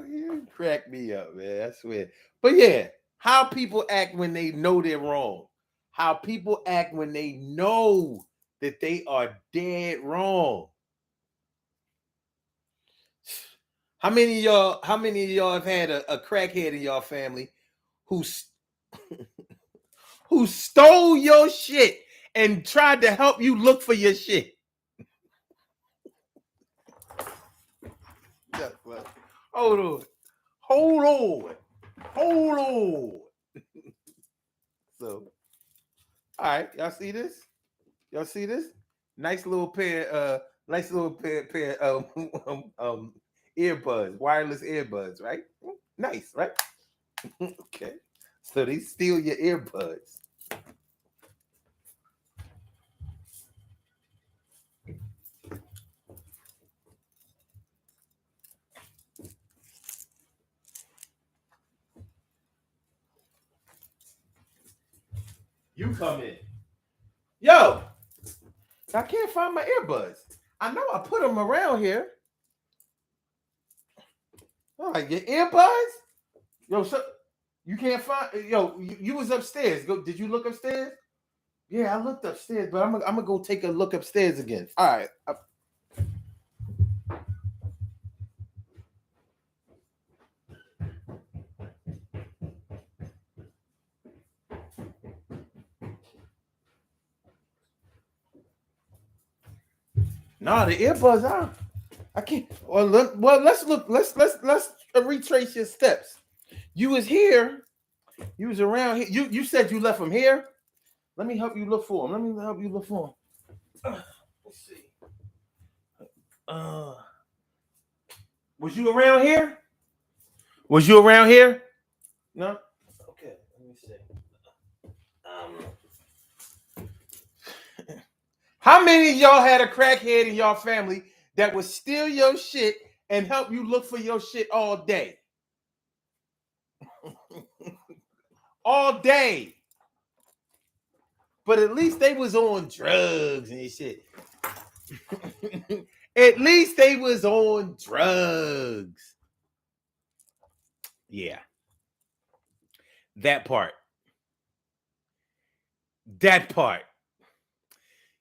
You crack me up, man. I swear. But yeah, how people act when they know they're wrong. How people act when they know that they are dead wrong. How many of y'all have had a crackhead in y'all family who who stole your shit and tried to help you look for your shit. Hold on. So, all right, y'all see this? Nice little pair earbuds, wireless earbuds, right? Nice, right? Okay. So they steal your earbuds. You come in. Yo, I can't find my earbuds. I know I put them around here. All right, your earbuds? Yo, so you can't find. Yo, you was upstairs. Did you look upstairs? Yeah, I looked upstairs, but I'm gonna go take a look upstairs again. All right. No, the earbuds are. I can't. Well, let's look. Let's retrace your steps. You was here. You was around here. You said you left from here. Let me help you look for him. Let's see. Was you around here? No. Okay. Let me see. How many of y'all had a crackhead in y'all family that would steal your shit and help you look for your shit all day? All day. But at least they was on drugs and shit. At least they was on drugs. Yeah. That part.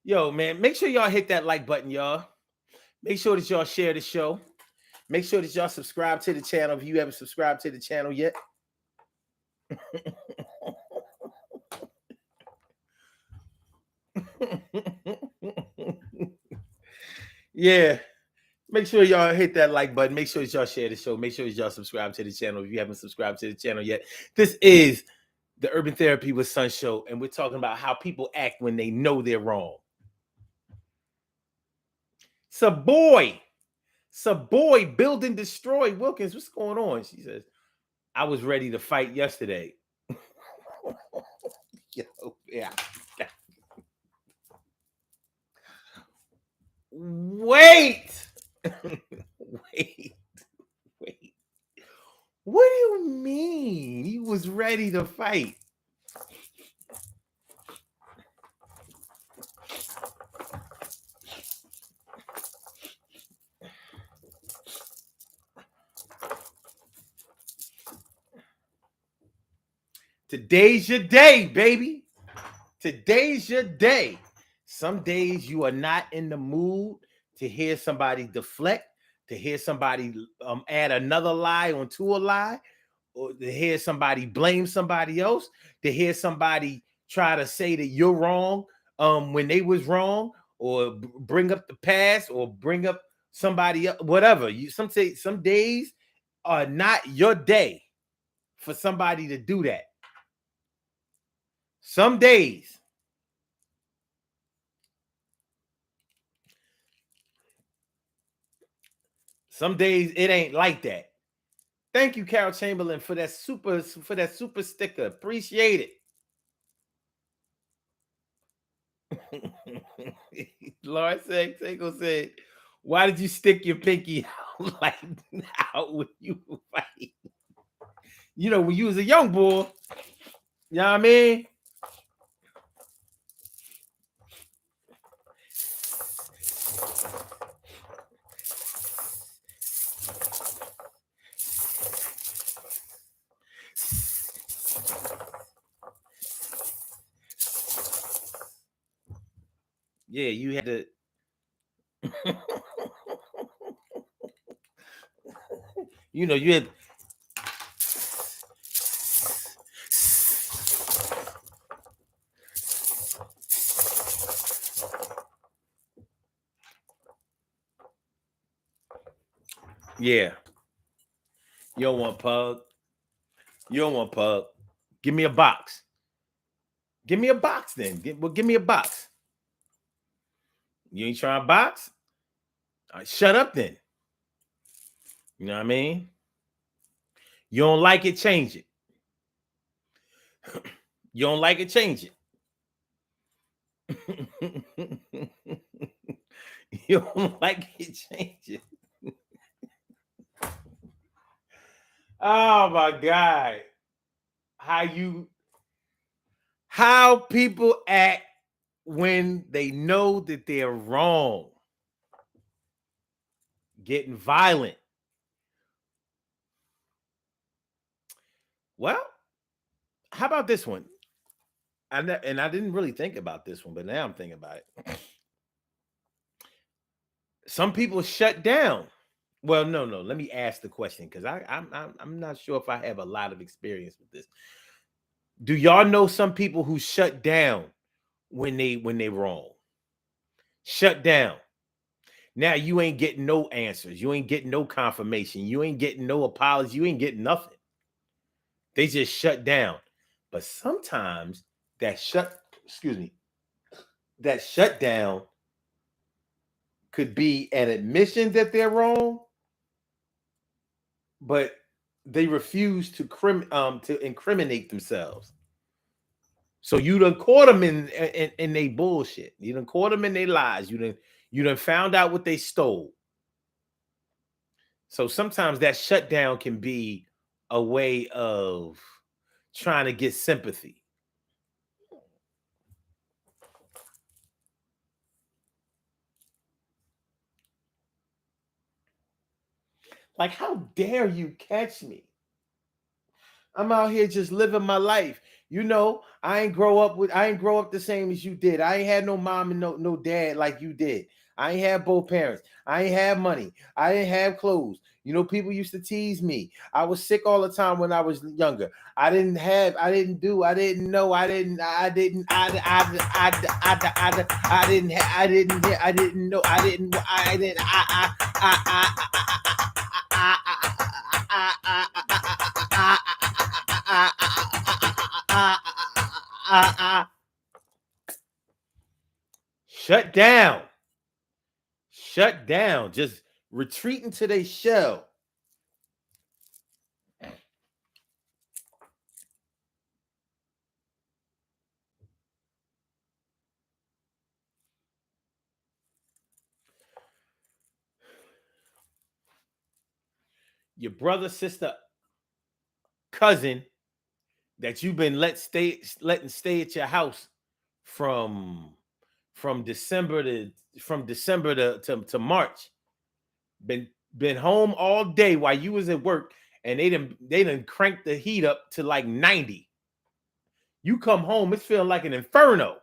Yo, man, make sure y'all hit that like button, y'all. Make sure that y'all share the show. Make sure that y'all subscribe to the channel if you haven't subscribed to the channel yet. Yeah. Make sure y'all hit that like button. Make sure that y'all share the show. Make sure that y'all subscribe to the channel if you haven't subscribed to the channel yet. This is the Urban Therapy with Sun show, and we're talking about how people act when they know they're wrong. Sooooo, build and destroy. Wilkins, what's going on? She says, I was ready to fight yesterday. Yo, yeah. Wait. What do you mean? He was ready to fight. Today's your day, baby. Today's your day. Some days you are not in the mood to hear somebody deflect, to hear somebody add another lie onto a lie, or to hear somebody blame somebody else, to hear somebody try to say that you're wrong when they was wrong, or bring up the past, or bring up somebody else, whatever. Some days are not your day for somebody to do that. Some days. Some days it ain't like that. Thank you, Carol Chamberlain, for that super sticker. Appreciate it. Laura Seiko said, why did you stick your pinky out like out when you were fighting? You know, when you was a young boy, you know what I mean? Yeah, you had to. You know, you had. Yeah. You don't want pug. You don't want pug. Give me a box. Give me a box then. Give me a box. You ain't trying a box? All right, shut up then. You know what I mean? You don't like it, change it. You don't like it, change it. You don't like it, change it. Oh my God. How people act when they know that they're wrong. Getting violent. Well, how about this one? I didn't really think about this one, but now I'm thinking about it. Some people shut down. Well, no. Let me ask the question because I'm not sure if I have a lot of experience with this. Do y'all know some people who shut down when they wrong? Shut down. Now you ain't getting no answers. You ain't getting no confirmation. You ain't getting no apology. You ain't getting nothing. They just shut down. But sometimes that shutdown could be an admission that they're wrong, but they refuse to incriminate themselves. So you done caught them in they bullshit. You done caught them in their lies. You done found out what they stole. So sometimes that shutdown can be a way of trying to get sympathy. Like, how dare you catch me? I'm out here just living my life. You know, I ain't grow up the same as you did. I ain't had no mom and no dad like you did. I ain't have both parents. I ain't have money. I didn't have clothes. You know, people used to tease me. I was sick all the time when I was younger. I didn't know, I didn't know, I didn't know, shut down. Shut down. Just retreat into their shell. Your brother, sister, cousin that you've been letting stay at your house from December to March. Been home all day while you was at work, and they done cranked the heat up to like 90. You come home, it's feeling like an inferno.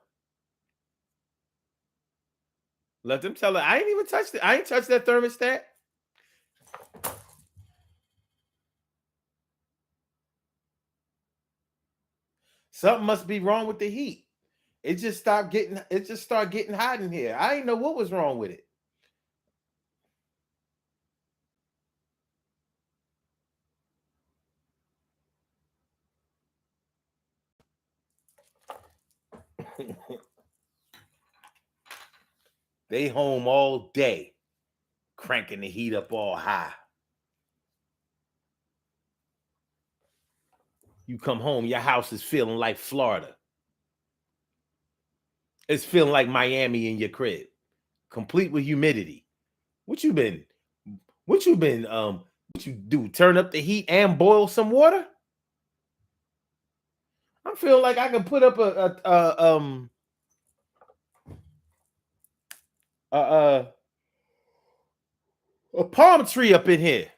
Let them tell her I ain't even touched it. I ain't touched that thermostat. Something must be wrong with the heat. It just started getting hot in here. I didn't know what was wrong with it. They home all day, cranking the heat up all high. You come home, your house is feeling like Florida. It's feeling like Miami in your crib, complete with humidity. What you do? Turn up the heat and boil some water? I feel like I can put up a palm tree up in here.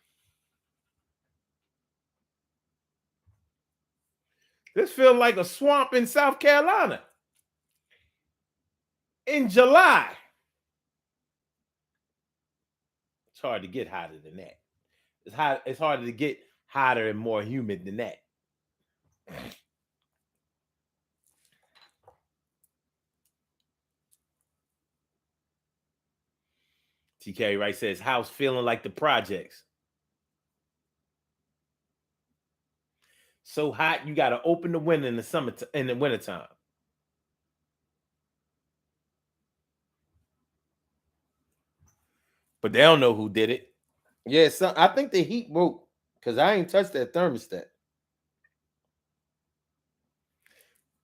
This feels like a swamp in South Carolina in July. It's hard to get hotter than that. It's harder to get hotter and more humid than that. TK Wright says, house feeling like the projects. So hot, you got to open the window in the summer, in the wintertime. But they don't know who did it. Yeah, so I think the heat broke because I ain't touched that thermostat.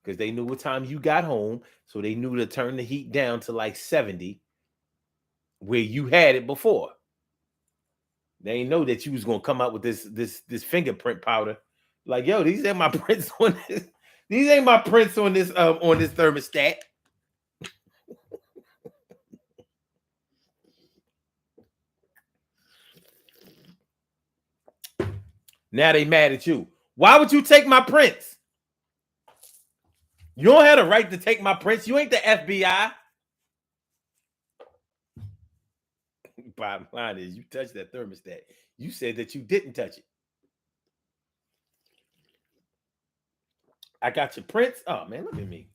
Because they knew what time you got home, so they knew to turn the heat down to like 70, where you had it before. They ain't know that you was gonna come out with this fingerprint powder. Like, yo, these ain't my prints on this. These ain't my prints on this thermostat. Now they mad at you. Why would you take my prints? You don't have the right to take my prints. You ain't the FBI. Bottom line is, you touched that thermostat. You said that you didn't touch it. I got your prints. Oh man, look at me.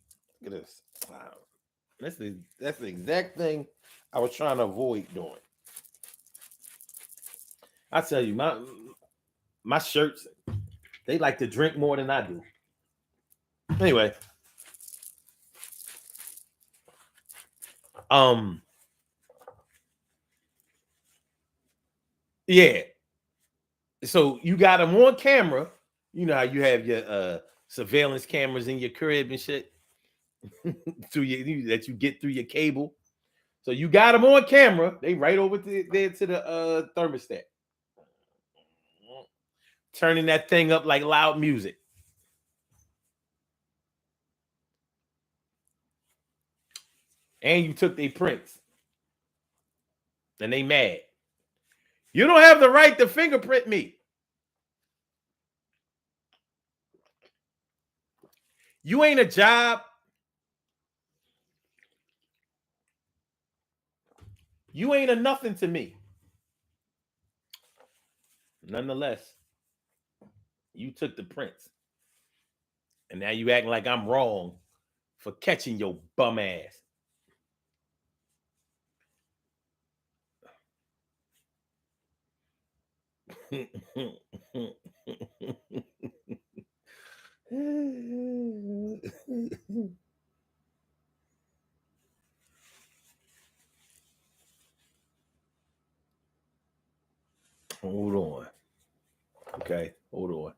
Look at this. Wow. That's the exact thing I was trying to avoid doing. I tell you, my shirts, they like to drink more than I do. Anyway. Yeah. So you got them on camera. You know how you have your surveillance cameras in your crib and shit through that you get through your cable. So you got them on camera. They right over there to the thermostat, turning that thing up like loud music. And you took their prints, and they mad. You don't have the right to fingerprint me. You ain't a job. You ain't a nothing to me. Nonetheless, you took the prints. And now you acting like I'm wrong for catching your bum ass. Hold on. Okay, hold on.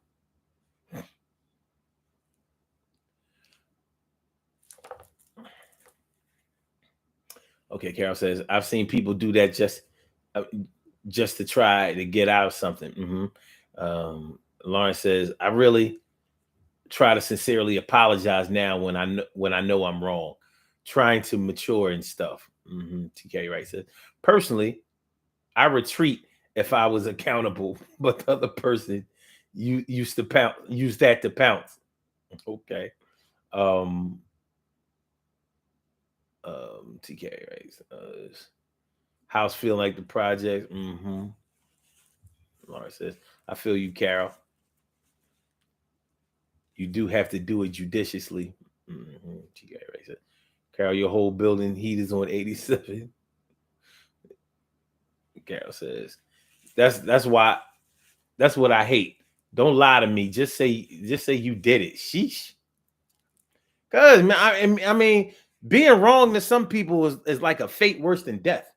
Okay, Carol says, I've seen people do that just to try to get out of something. Mm-hmm. Lauren says, I really try to sincerely apologize now when I know I'm wrong, trying to mature and stuff. Mm-hmm. TK Wright says, personally, I retreat if I was accountable, but the other person used that to pounce. Okay. TK Wright. House feeling like the project. Mm-hmm. Laura says, I feel you, Carol. You do have to do it judiciously. Mm-hmm. TK Wright says, Carol, your whole building heat is on 87. Carol says, that's what I hate. Don't lie to me. Just say you did it. Sheesh. Cause man, I mean, being wrong to some people is like a fate worse than death.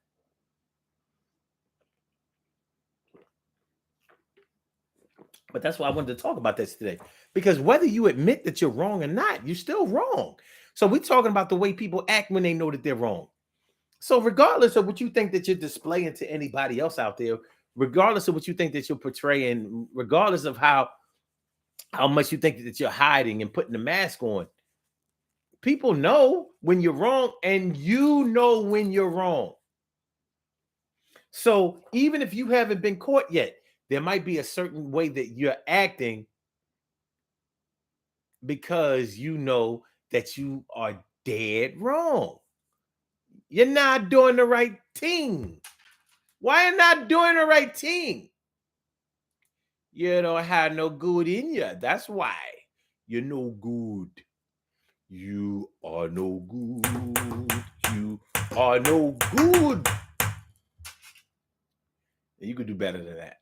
But that's why I wanted to talk about this today. Because whether you admit that you're wrong or not, you're still wrong. So we're talking about the way people act when they know that they're wrong. So regardless of what you think that you're displaying to anybody else out there, regardless of what you think that you're portraying, regardless of how much you think that you're hiding and putting the mask on, people know when you're wrong, and you know when you're wrong. So even if you haven't been caught yet, there might be a certain way that you're acting because you know that you are dead wrong. You're not doing the right thing. Why are you not doing the right thing? You don't have no good in you. That's why. You're no good. You are no good. You are no good. You could do better than that.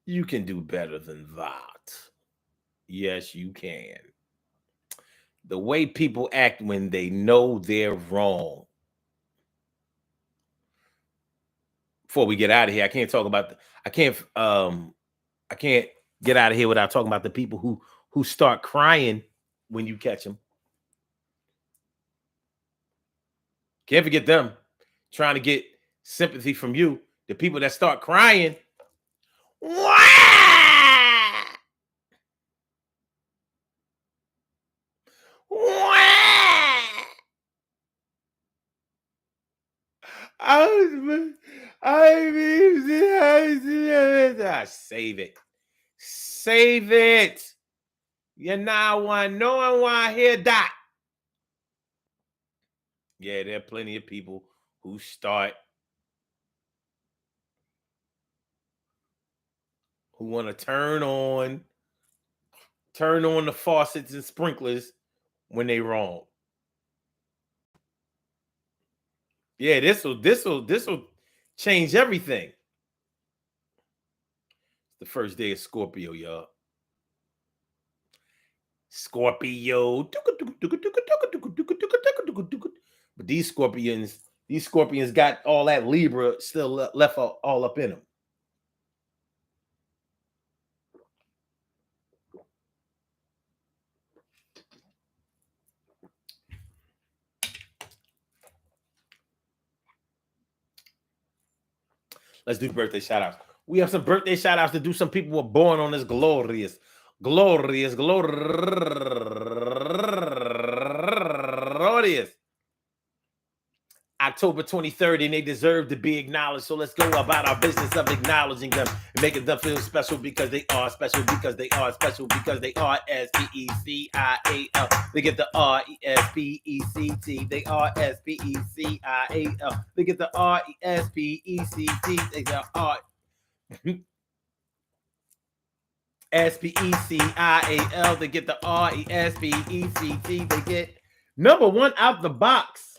You can do better than that. Yes, you can. The way people act when they know they're wrong. Before we get out of here, I can't talk about I can't get out of here without talking about the people who start crying when you catch them. Can't forget them trying to get sympathy from you. The people that start crying. Wah! Wah! Save it. Save it. You now want no one want to hear that. Yeah, there are plenty of people who want to turn on the faucets and sprinklers when they wrong. Yeah, this will change everything. It's the first day of Scorpio, y'all. Scorpio. But these scorpions got all that Libra still left all up in them. Let's do birthday shout outs. We have some birthday shout outs to do. Some people were born on this glorious October 23rd, and they deserve to be acknowledged. So let's go about our business of acknowledging them and making them feel special because they are special, because they are special, because they are S-P-E-C-I-A-L. They get the R-E-S-P-E-C-T. They are S-P-E-C-I-A-L. They get the R-E-S-P-E-C-T. They get R. S-P-E-C-I-A-L. They get the R-E-S-P-E-C-T. They get number one out the box.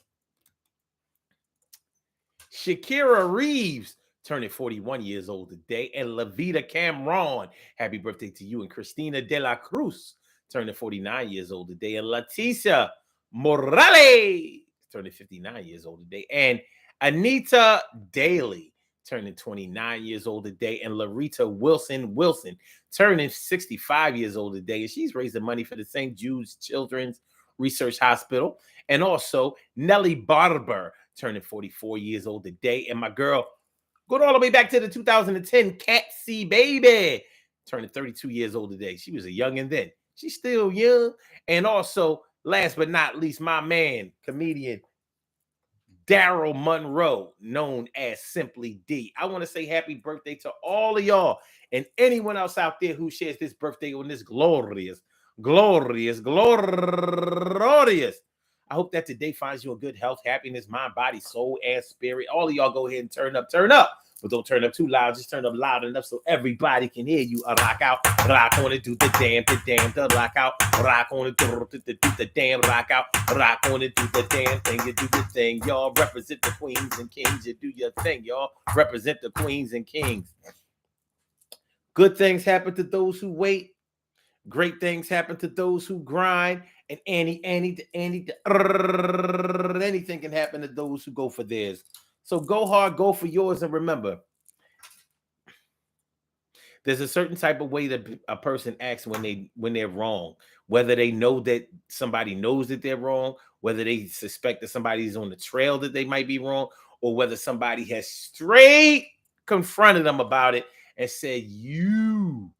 Shakira Reeves turning 41 years old today, and Levita Cameron, happy birthday to you. And Christina De La Cruz turning 49 years old today, and Leticia Morales turning 59 years old today, and Anita Daly turning 29 years old today, and Larita Wilson turning 65 years old today, and she's raising money for the St. Jude's Children's Research Hospital. And also Nellie Barber turning 44 years old today. And my girl, going all the way back to the 2010, Cat C Baby, turning 32 years old today. She was a youngin' then. She's still young. And also, last but not least, my man, comedian Daryl Monroe, known as Simply D. I want to say happy birthday to all of y'all and anyone else out there who shares this birthday on this glorious. I hope that today finds you in good health, happiness, mind, body, soul, and spirit. All of y'all go ahead and turn up. But don't turn up too loud. Just turn up loud enough so everybody can hear you. Rock out, rock on it, do the damn, the rock out, rock on it, do the damn, rock out, rock on it, do the damn thing. You do your thing, y'all. Represent the queens and kings. You do your thing, y'all. Represent the queens and kings. Good things happen to those who wait. Great things happen to those who grind. And anything can happen to those who go for theirs. So go hard, go for yours, and remember, there's a certain type of way that a person acts when they're wrong. Whether they know that somebody knows that they're wrong, whether they suspect that somebody's on the trail that they might be wrong, or whether somebody has straight confronted them about it and said, "You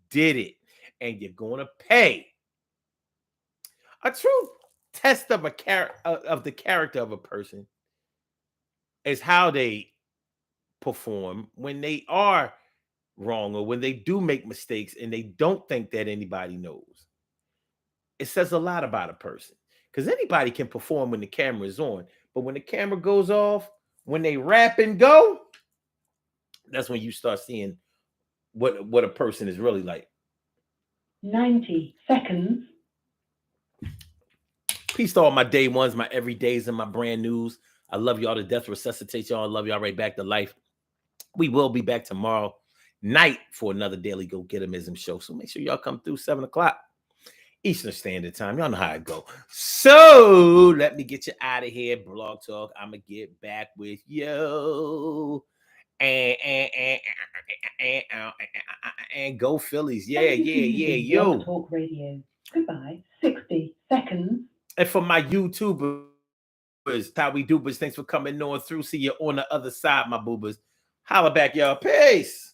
did it, and you're gonna pay." A true test of the character of a person is how they perform when they are wrong or when they do make mistakes and they don't think that anybody knows. It says a lot about a person because anybody can perform when the camera is on, but when the camera goes off, when they rap and go, that's when you start seeing what a person is really like. 90 seconds. Peace to all my day ones, my everydays, and my brand news. I love y'all to death. Resuscitate y'all. I love y'all right back to life. We will be back tomorrow, night for another Daily Go Getimism show. So make sure y'all come through 7 o'clock Eastern Standard Time. Y'all know how it go. So let me get you out of here. Blog Talk. I'm going to get back with you. And go Phillies. Yeah, yo. Talk Radio. Goodbye. 60 seconds. And for my YouTubers, how we do, but thanks for coming on through. See you on the other side, my boobers. Holla back, y'all. Peace.